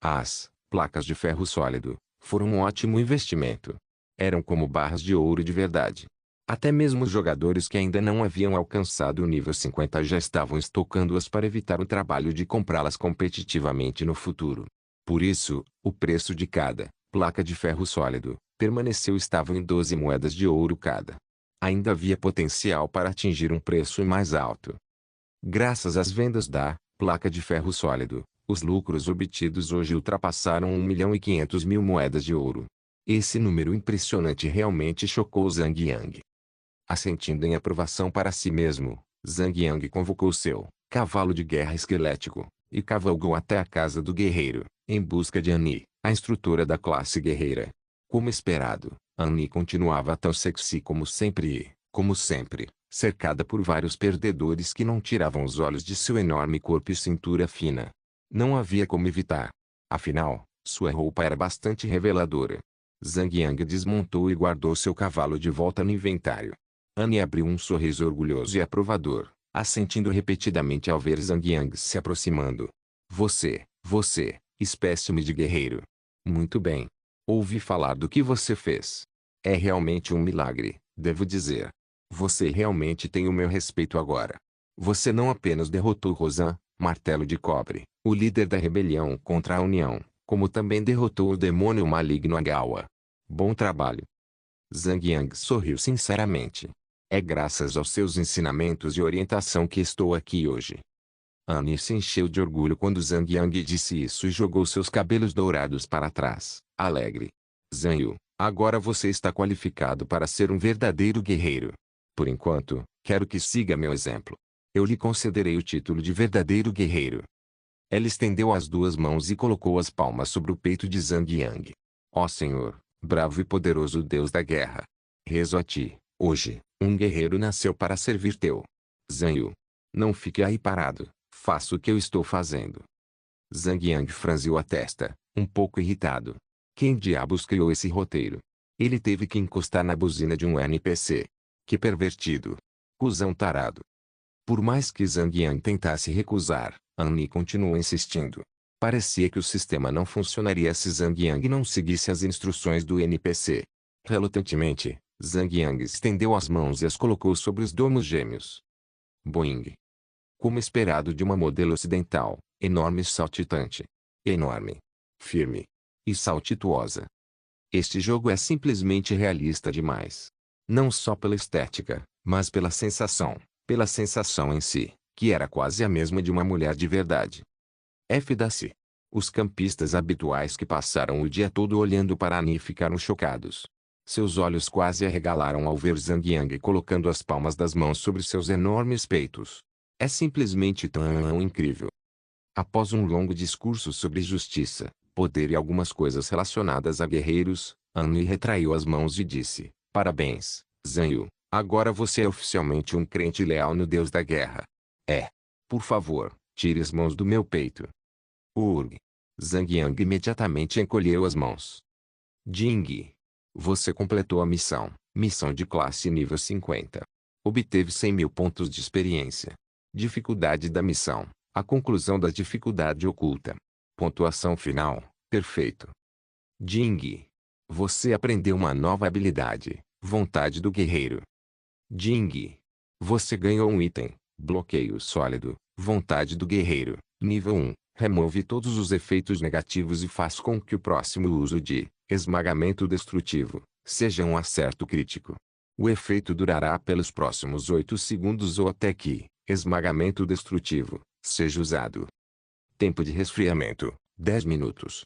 As placas de ferro sólido foram um ótimo investimento. Eram como barras de ouro de verdade. Até mesmo os jogadores que ainda não haviam alcançado o nível 50 já estavam estocando-as para evitar o trabalho de comprá-las competitivamente no futuro. Por isso, o preço de cada placa de ferro sólido permaneceu estável em 12 moedas de ouro cada. Ainda havia potencial para atingir um preço mais alto. Graças às vendas da placa de ferro sólido, os lucros obtidos hoje ultrapassaram 1.500.000 moedas de ouro. Esse número impressionante realmente chocou Zhang Yang. Assentindo em aprovação para si mesmo, Zhang Yang convocou seu cavalo de guerra esquelético e cavalgou até a casa do guerreiro, em busca de Annie, a instrutora da classe guerreira. Como esperado, Annie continuava tão sexy como sempre, cercada por vários perdedores que não tiravam os olhos de seu enorme corpo e cintura fina. Não havia como evitar. Afinal, sua roupa era bastante reveladora. Zhang Yang desmontou e guardou seu cavalo de volta no inventário. Annie abriu um sorriso orgulhoso e aprovador, assentindo repetidamente ao ver Zhang Yang se aproximando. Você, espécime de guerreiro. Muito bem. Ouvi falar do que você fez. É realmente um milagre, devo dizer. Você realmente tem o meu respeito agora. Você não apenas derrotou Rosan, Martelo de Cobre, o líder da rebelião contra a União, como também derrotou o demônio maligno Agawa. Bom trabalho. Zhang Yang sorriu sinceramente. É graças aos seus ensinamentos e orientação que estou aqui hoje. Annie se encheu de orgulho quando Zhang Yang disse isso e jogou seus cabelos dourados para trás, alegre. Zhang Yu, agora você está qualificado para ser um verdadeiro guerreiro. Por enquanto, quero que siga meu exemplo. Eu lhe concederei o título de verdadeiro guerreiro. Ela estendeu as duas mãos e colocou as palmas sobre o peito de Zhang Yang. Ó Senhor, bravo e poderoso Deus da guerra. Rezo a ti, hoje, um guerreiro nasceu para servir teu. Zhang Yu. Não fique aí parado, faça o que eu estou fazendo. Zhang Yang franziu a testa, um pouco irritado. Quem diabos criou esse roteiro? Ele teve que encostar na buzina de um NPC. Que pervertido. Cusão tarado. Por mais que Zhang Yang tentasse recusar, Annie continuou insistindo. Parecia que o sistema não funcionaria se Zhang Yang não seguisse as instruções do NPC. Relutantemente, Zhang Yang estendeu as mãos e as colocou sobre os domos gêmeos. Boing. Como esperado de uma modelo ocidental, enorme e saltitante. Enorme. Firme. E saltituosa. Este jogo é simplesmente realista demais. Não só pela estética, mas pela sensação em si, que era quase a mesma de uma mulher de verdade. F-da-se. Os campistas habituais que passaram o dia todo olhando para Annie ficaram chocados. Seus olhos quase arregalaram ao ver Zhang Yang colocando as palmas das mãos sobre seus enormes peitos. É simplesmente tão incrível. Após um longo discurso sobre justiça, poder e algumas coisas relacionadas a guerreiros, Annie retraiu as mãos e disse, parabéns, Zhang Yu, agora você é oficialmente um crente leal no Deus da guerra. Por favor, tire as mãos do meu peito. Urg. Zhang Yang imediatamente encolheu as mãos. Jing. Você completou a missão de classe nível 50. Obteve 100.000 pontos de experiência. Dificuldade da missão, a conclusão da dificuldade oculta. Pontuação final, perfeito. Jing. Você aprendeu uma nova habilidade, vontade do guerreiro. Jing. Você ganhou um item, bloqueio sólido, vontade do guerreiro, nível 1. Remove todos os efeitos negativos e faz com que o próximo uso de esmagamento destrutivo seja um acerto crítico. O efeito durará pelos próximos 8 segundos ou até que esmagamento destrutivo seja usado. Tempo de resfriamento, 10 minutos.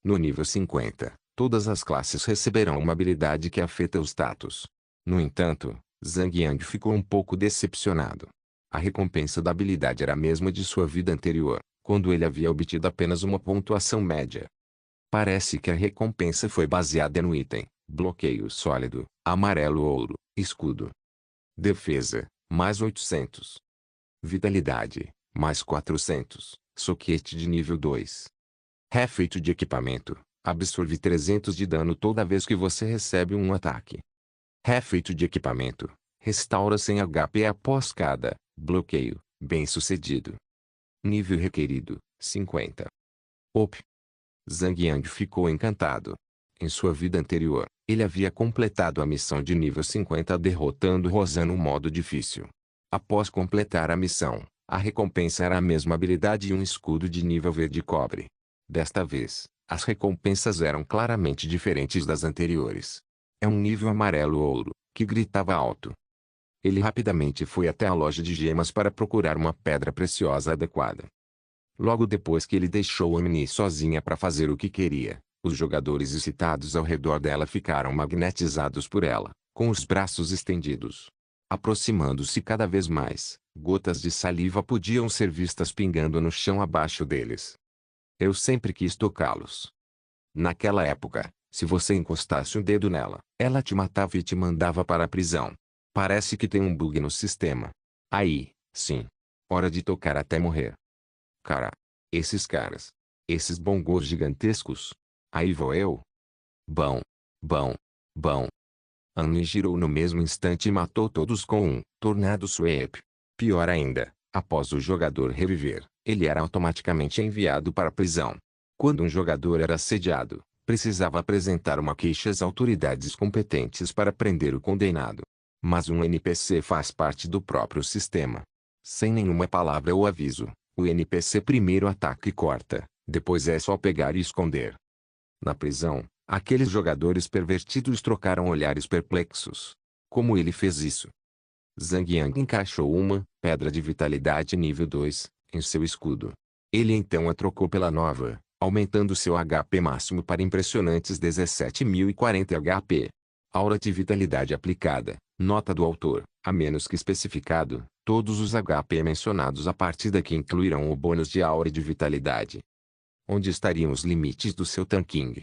No nível 50, todas as classes receberão uma habilidade que afeta o status. No entanto, Zhang Yang ficou um pouco decepcionado. A recompensa da habilidade era a mesma de sua vida anterior, quando ele havia obtido apenas uma pontuação média. Parece que a recompensa foi baseada no item, bloqueio sólido, amarelo-ouro, escudo. Defesa, mais 800. Vitalidade, mais 400, soquete de nível 2. Refeito de equipamento, absorve 300 de dano toda vez que você recebe um ataque. Refeito de equipamento, restaura 100 HP após cada bloqueio, bem sucedido. Nível requerido, 50. Op. Zhang Yang ficou encantado. Em sua vida anterior, ele havia completado a missão de nível 50 derrotando Rosan no modo difícil. Após completar a missão, a recompensa era a mesma habilidade e um escudo de nível verde cobre. Desta vez, as recompensas eram claramente diferentes das anteriores. É um nível amarelo-ouro, que gritava alto. Ele rapidamente foi até a loja de gemas para procurar uma pedra preciosa adequada. Logo depois que ele deixou Annie sozinha para fazer o que queria, os jogadores excitados ao redor dela ficaram magnetizados por ela, com os braços estendidos. Aproximando-se cada vez mais, gotas de saliva podiam ser vistas pingando no chão abaixo deles. Eu sempre quis tocá-los. Naquela época, se você encostasse um dedo nela, ela te matava e te mandava para a prisão. Parece que tem um bug no sistema. Aí, sim. Hora de tocar até morrer. Cara. Esses caras. Esses bongos gigantescos. Aí vou eu. Bom. Bom. Bom. Annie girou no mesmo instante e matou todos com um tornado sweep. Pior ainda, após o jogador reviver, ele era automaticamente enviado para a prisão. Quando um jogador era assediado, Precisava apresentar uma queixa às autoridades competentes para prender o condenado. Mas um NPC faz parte do próprio sistema. Sem nenhuma palavra ou aviso, o NPC primeiro ataca e corta, depois é só pegar e esconder. Na prisão, aqueles jogadores pervertidos trocaram olhares perplexos. Como ele fez isso? Zhang Yang encaixou uma pedra de vitalidade nível 2 em seu escudo. Ele então a trocou pela nova, aumentando seu HP máximo para impressionantes 17.040 HP. Aura de vitalidade aplicada. Nota do autor: a menos que especificado, todos os HP mencionados a partir daqui incluirão o bônus de aura de vitalidade. Onde estariam os limites do seu tanking?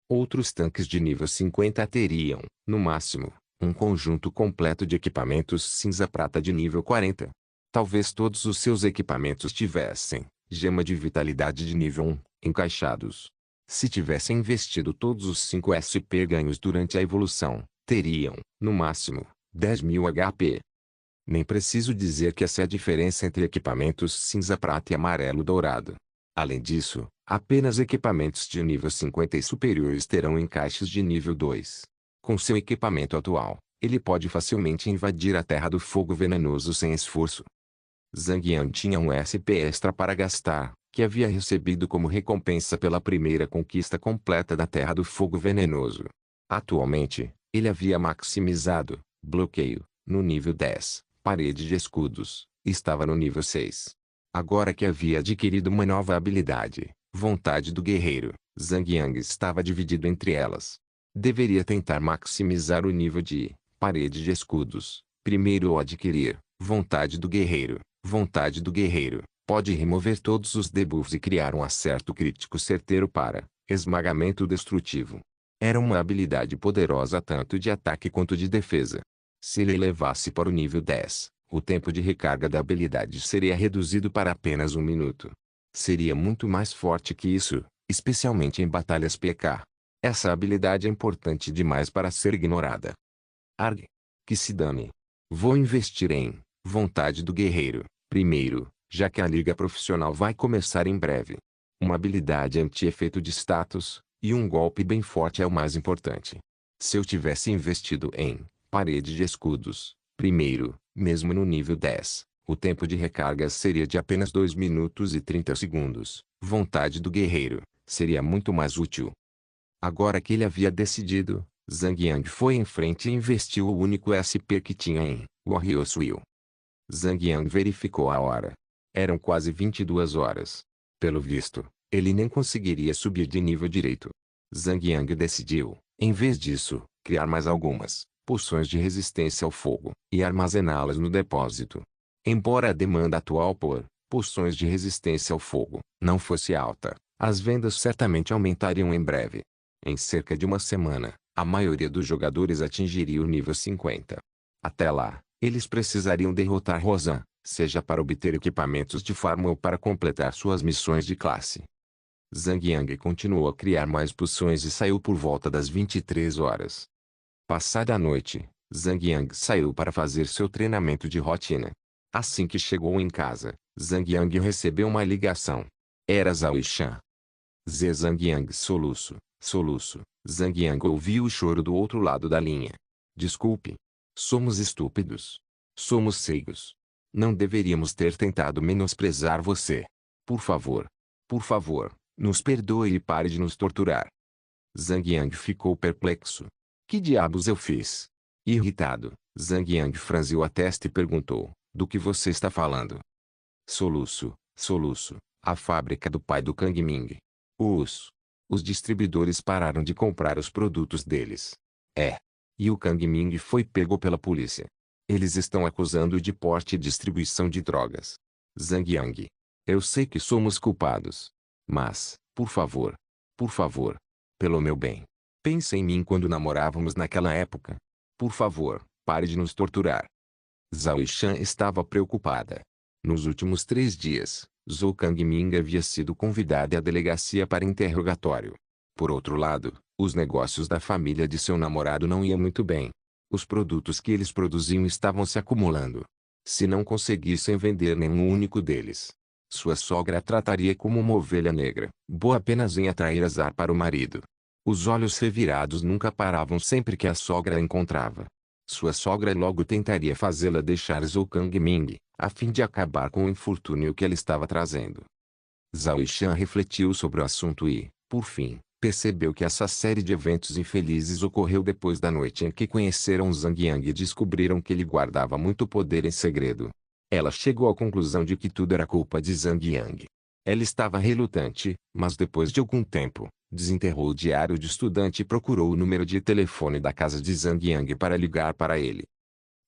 Outros tanques de nível 50 teriam, no máximo, um conjunto completo de equipamentos cinza-prata de nível 40. Talvez todos os seus equipamentos tivessem gema de vitalidade de nível 1, encaixados. Se tivessem investido todos os 5 SP ganhos durante a evolução, teriam, no máximo, 10.000 HP. Nem preciso dizer que essa é a diferença entre equipamentos cinza-prata e amarelo-dourado. Além disso, apenas equipamentos de nível 50 e superiores terão encaixes de nível 2. Com seu equipamento atual, ele pode facilmente invadir a Terra do Fogo Venenoso sem esforço. Zhang Yang tinha um SP extra para gastar, que havia recebido como recompensa pela primeira conquista completa da Terra do Fogo Venenoso. Atualmente, ele havia maximizado bloqueio no nível 10, parede de escudos, estava no nível 6. Agora que havia adquirido uma nova habilidade, vontade do guerreiro, Zhang Yang estava dividido entre elas. Deveria tentar maximizar o nível de parede de escudos. Primeiro adquirir vontade do guerreiro. Vontade do guerreiro pode remover todos os debuffs e criar um acerto crítico certeiro para esmagamento destrutivo. Era uma habilidade poderosa tanto de ataque quanto de defesa. Se ele elevasse para o nível 10, o tempo de recarga da habilidade seria reduzido para apenas 1 minuto. Seria muito mais forte que isso, especialmente em batalhas PK. Essa habilidade é importante demais para ser ignorada. Arg. Que se dane. Vou investir em vontade do guerreiro, primeiro, já que a liga profissional vai começar em breve. Uma habilidade anti-efeito de status, e um golpe bem forte é o mais importante. Se eu tivesse investido em parede de escudos, primeiro, mesmo no nível 10, o tempo de recarga seria de apenas 2 minutos e 30 segundos. Vontade do guerreiro seria muito mais útil. Agora que ele havia decidido, Zhang Yang foi em frente e investiu o único SP que tinha em Warrior Will. Zhang Yang verificou a hora. Eram quase 22 horas. Pelo visto, ele nem conseguiria subir de nível direito. Zhang Yang decidiu, em vez disso, criar mais algumas poções de resistência ao fogo e armazená-las no depósito. Embora a demanda atual por poções de resistência ao fogo não fosse alta, as vendas certamente aumentariam em breve. Em cerca de uma semana, a maioria dos jogadores atingiria o nível 50. Até lá, eles precisariam derrotar Rosan, seja para obter equipamentos de farm ou para completar suas missões de classe. Zhang Yang continuou a criar mais poções e saiu por volta das 23 horas. Passada a noite, Zhang Yang saiu para fazer seu treinamento de rotina. Assim que chegou em casa, Zhang Yang recebeu uma ligação. Era Zhao Ishan. Zhang Yang soluço. Zhang Yang ouviu o choro do outro lado da linha. Desculpe. Somos estúpidos. Somos ceigos. Não deveríamos ter tentado menosprezar você. Por favor, nos perdoe e pare de nos torturar. Zhang Yang ficou perplexo. Que diabos eu fiz? Irritado, Zhang Yang franziu a testa e perguntou, do que você está falando? Soluço. A fábrica do pai do Kang Ming. Os distribuidores pararam de comprar os produtos deles. E o Kang Ming foi pego pela polícia. Eles estão acusando-o de porte e distribuição de drogas. Zhang Yang. Eu sei que somos culpados. Mas, por favor, pelo meu bem, pense em mim quando namorávamos naquela época. Por favor, pare de nos torturar. Zhao Ishan estava preocupada. Nos últimos 3 dias, Zhou Kangming havia sido convidada à delegacia para interrogatório. Por outro lado, os negócios da família de seu namorado não iam muito bem. Os produtos que eles produziam estavam se acumulando. Se não conseguissem vender nenhum único deles, sua sogra a trataria como uma ovelha negra, boa apenas em atrair azar para o marido. Os olhos revirados nunca paravam sempre que a sogra a encontrava. Sua sogra logo tentaria fazê-la deixar Zhou Kangming, a fim de acabar com o infortúnio que ela estava trazendo. Zhao Yishan refletiu sobre o assunto e, por fim, percebeu que essa série de eventos infelizes ocorreu depois da noite em que conheceram Zhang Yang e descobriram que ele guardava muito poder em segredo. Ela chegou à conclusão de que tudo era culpa de Zhang Yang. Ela estava relutante, mas depois de algum tempo, desenterrou o diário de estudante e procurou o número de telefone da casa de Zhang Yang para ligar para ele.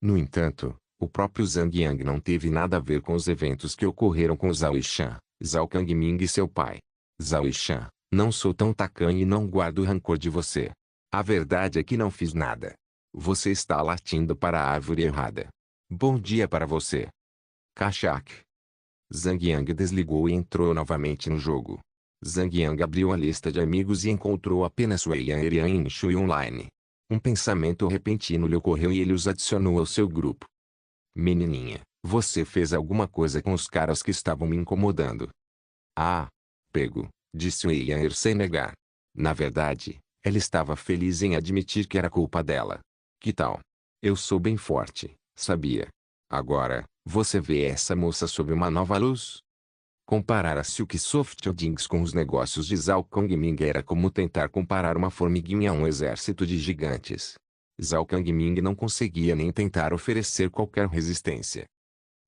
No entanto, o próprio Zhang Yang não teve nada a ver com os eventos que ocorreram com Zhao Yishan, Zhao Kangming e seu pai. Zhao Yishan, não sou tão tacanho e não guardo rancor de você. A verdade é que não fiz nada. Você está latindo para a árvore errada. Bom dia para você. Kachak. Zhang Yang desligou e entrou novamente no jogo. Zhang Yang abriu a lista de amigos e encontrou apenas Wei Yan e Yan Shui online. Um pensamento repentino lhe ocorreu e ele os adicionou ao seu grupo. Menininha, você fez alguma coisa com os caras que estavam me incomodando? Ah, pego, disse Wei Yan sem negar. Na verdade, ela estava feliz em admitir que era culpa dela. Que tal? Eu sou bem forte, sabia? Agora, você vê essa moça sob uma nova luz? Comparar a Silksoft Holdings com os negócios de Zhao Kangming era como tentar comparar uma formiguinha a um exército de gigantes. Zhao Kangming não conseguia nem tentar oferecer qualquer resistência.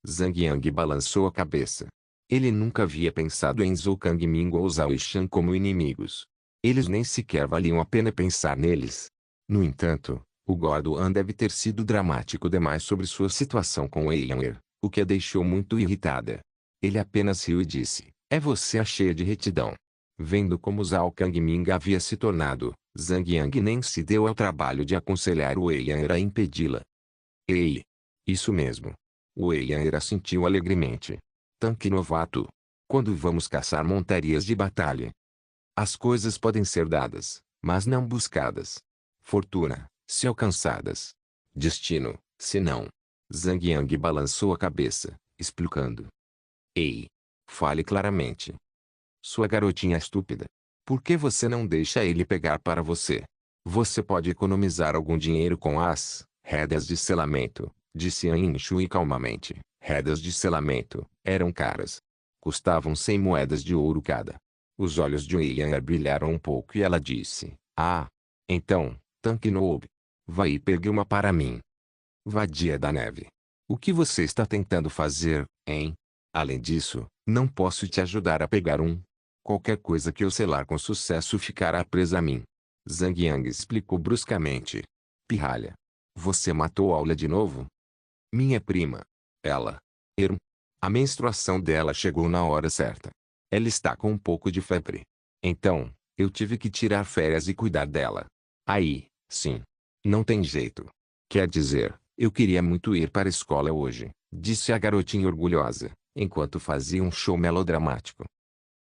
Zhang Yang balançou a cabeça. Ele nunca havia pensado em Zhou Kangming ou Zhao Yishan como inimigos. Eles nem sequer valiam a pena pensar neles. No entanto, o Gordoan deve ter sido dramático demais sobre sua situação com Wei Yan, o que a deixou muito irritada. Ele apenas riu e disse, é você a cheia de retidão. Vendo como Zhao Kangming havia se tornado, Zhang Yang nem se deu ao trabalho de aconselhar Wei Yan a impedi-la. Ei! Isso mesmo. Wei Yan assentiu alegremente. Tanque novato. Quando vamos caçar montarias de batalha? As coisas podem ser dadas, mas não buscadas. Fortuna, se alcançadas. Destino, se não. Zhang Yang balançou a cabeça, explicando. Ei! Fale claramente. Sua garotinha estúpida. Por que você não deixa ele pegar para você? Você pode economizar algum dinheiro com as rédeas de selamento, disse Yan Shui calmamente. Rédeas de selamento, eram caras. Custavam 100 moedas de ouro cada. Os olhos de Wei Yan brilharam um pouco e ela disse, ah! Então, Tanque Noob. Vai e pegue uma para mim. Vadia da neve. O que você está tentando fazer, hein? Além disso, não posso te ajudar a pegar um. Qualquer coisa que eu selar com sucesso ficará presa a mim. Zhang Yang explicou bruscamente. Pirralha. Você matou Aula de novo? Minha prima. Ela. A menstruação dela chegou na hora certa. Ela está com um pouco de febre. Então, eu tive que tirar férias e cuidar dela. Aí, sim. Não tem jeito. Quer dizer, eu queria muito ir para a escola hoje, disse a garotinha orgulhosa, enquanto fazia um show melodramático.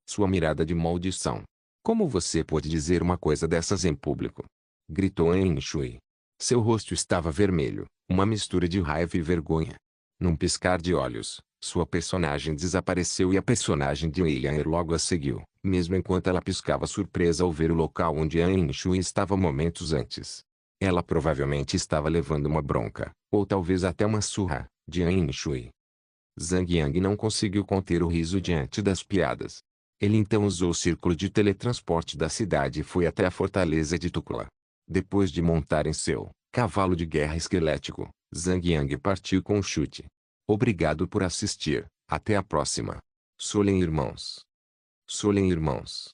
Sua mirada de maldição. Como você pode dizer uma coisa dessas em público? Gritou Yan Shui. Seu rosto estava vermelho, uma mistura de raiva e vergonha. Num piscar de olhos, sua personagem desapareceu e a personagem de Wei Yan logo a seguiu, mesmo enquanto ela piscava surpresa ao ver o local onde Yan Shui estava momentos antes. Ela provavelmente estava levando uma bronca, ou talvez até uma surra, de Yan Shui. Zhang Yang não conseguiu conter o riso diante das piadas. Ele então usou o círculo de teletransporte da cidade e foi até a fortaleza de Tukula. Depois de montar em seu cavalo de guerra esquelético, Zhang Yang partiu com um chute. Obrigado por assistir. Até a próxima. Solen Irmãos. Solen Irmãos.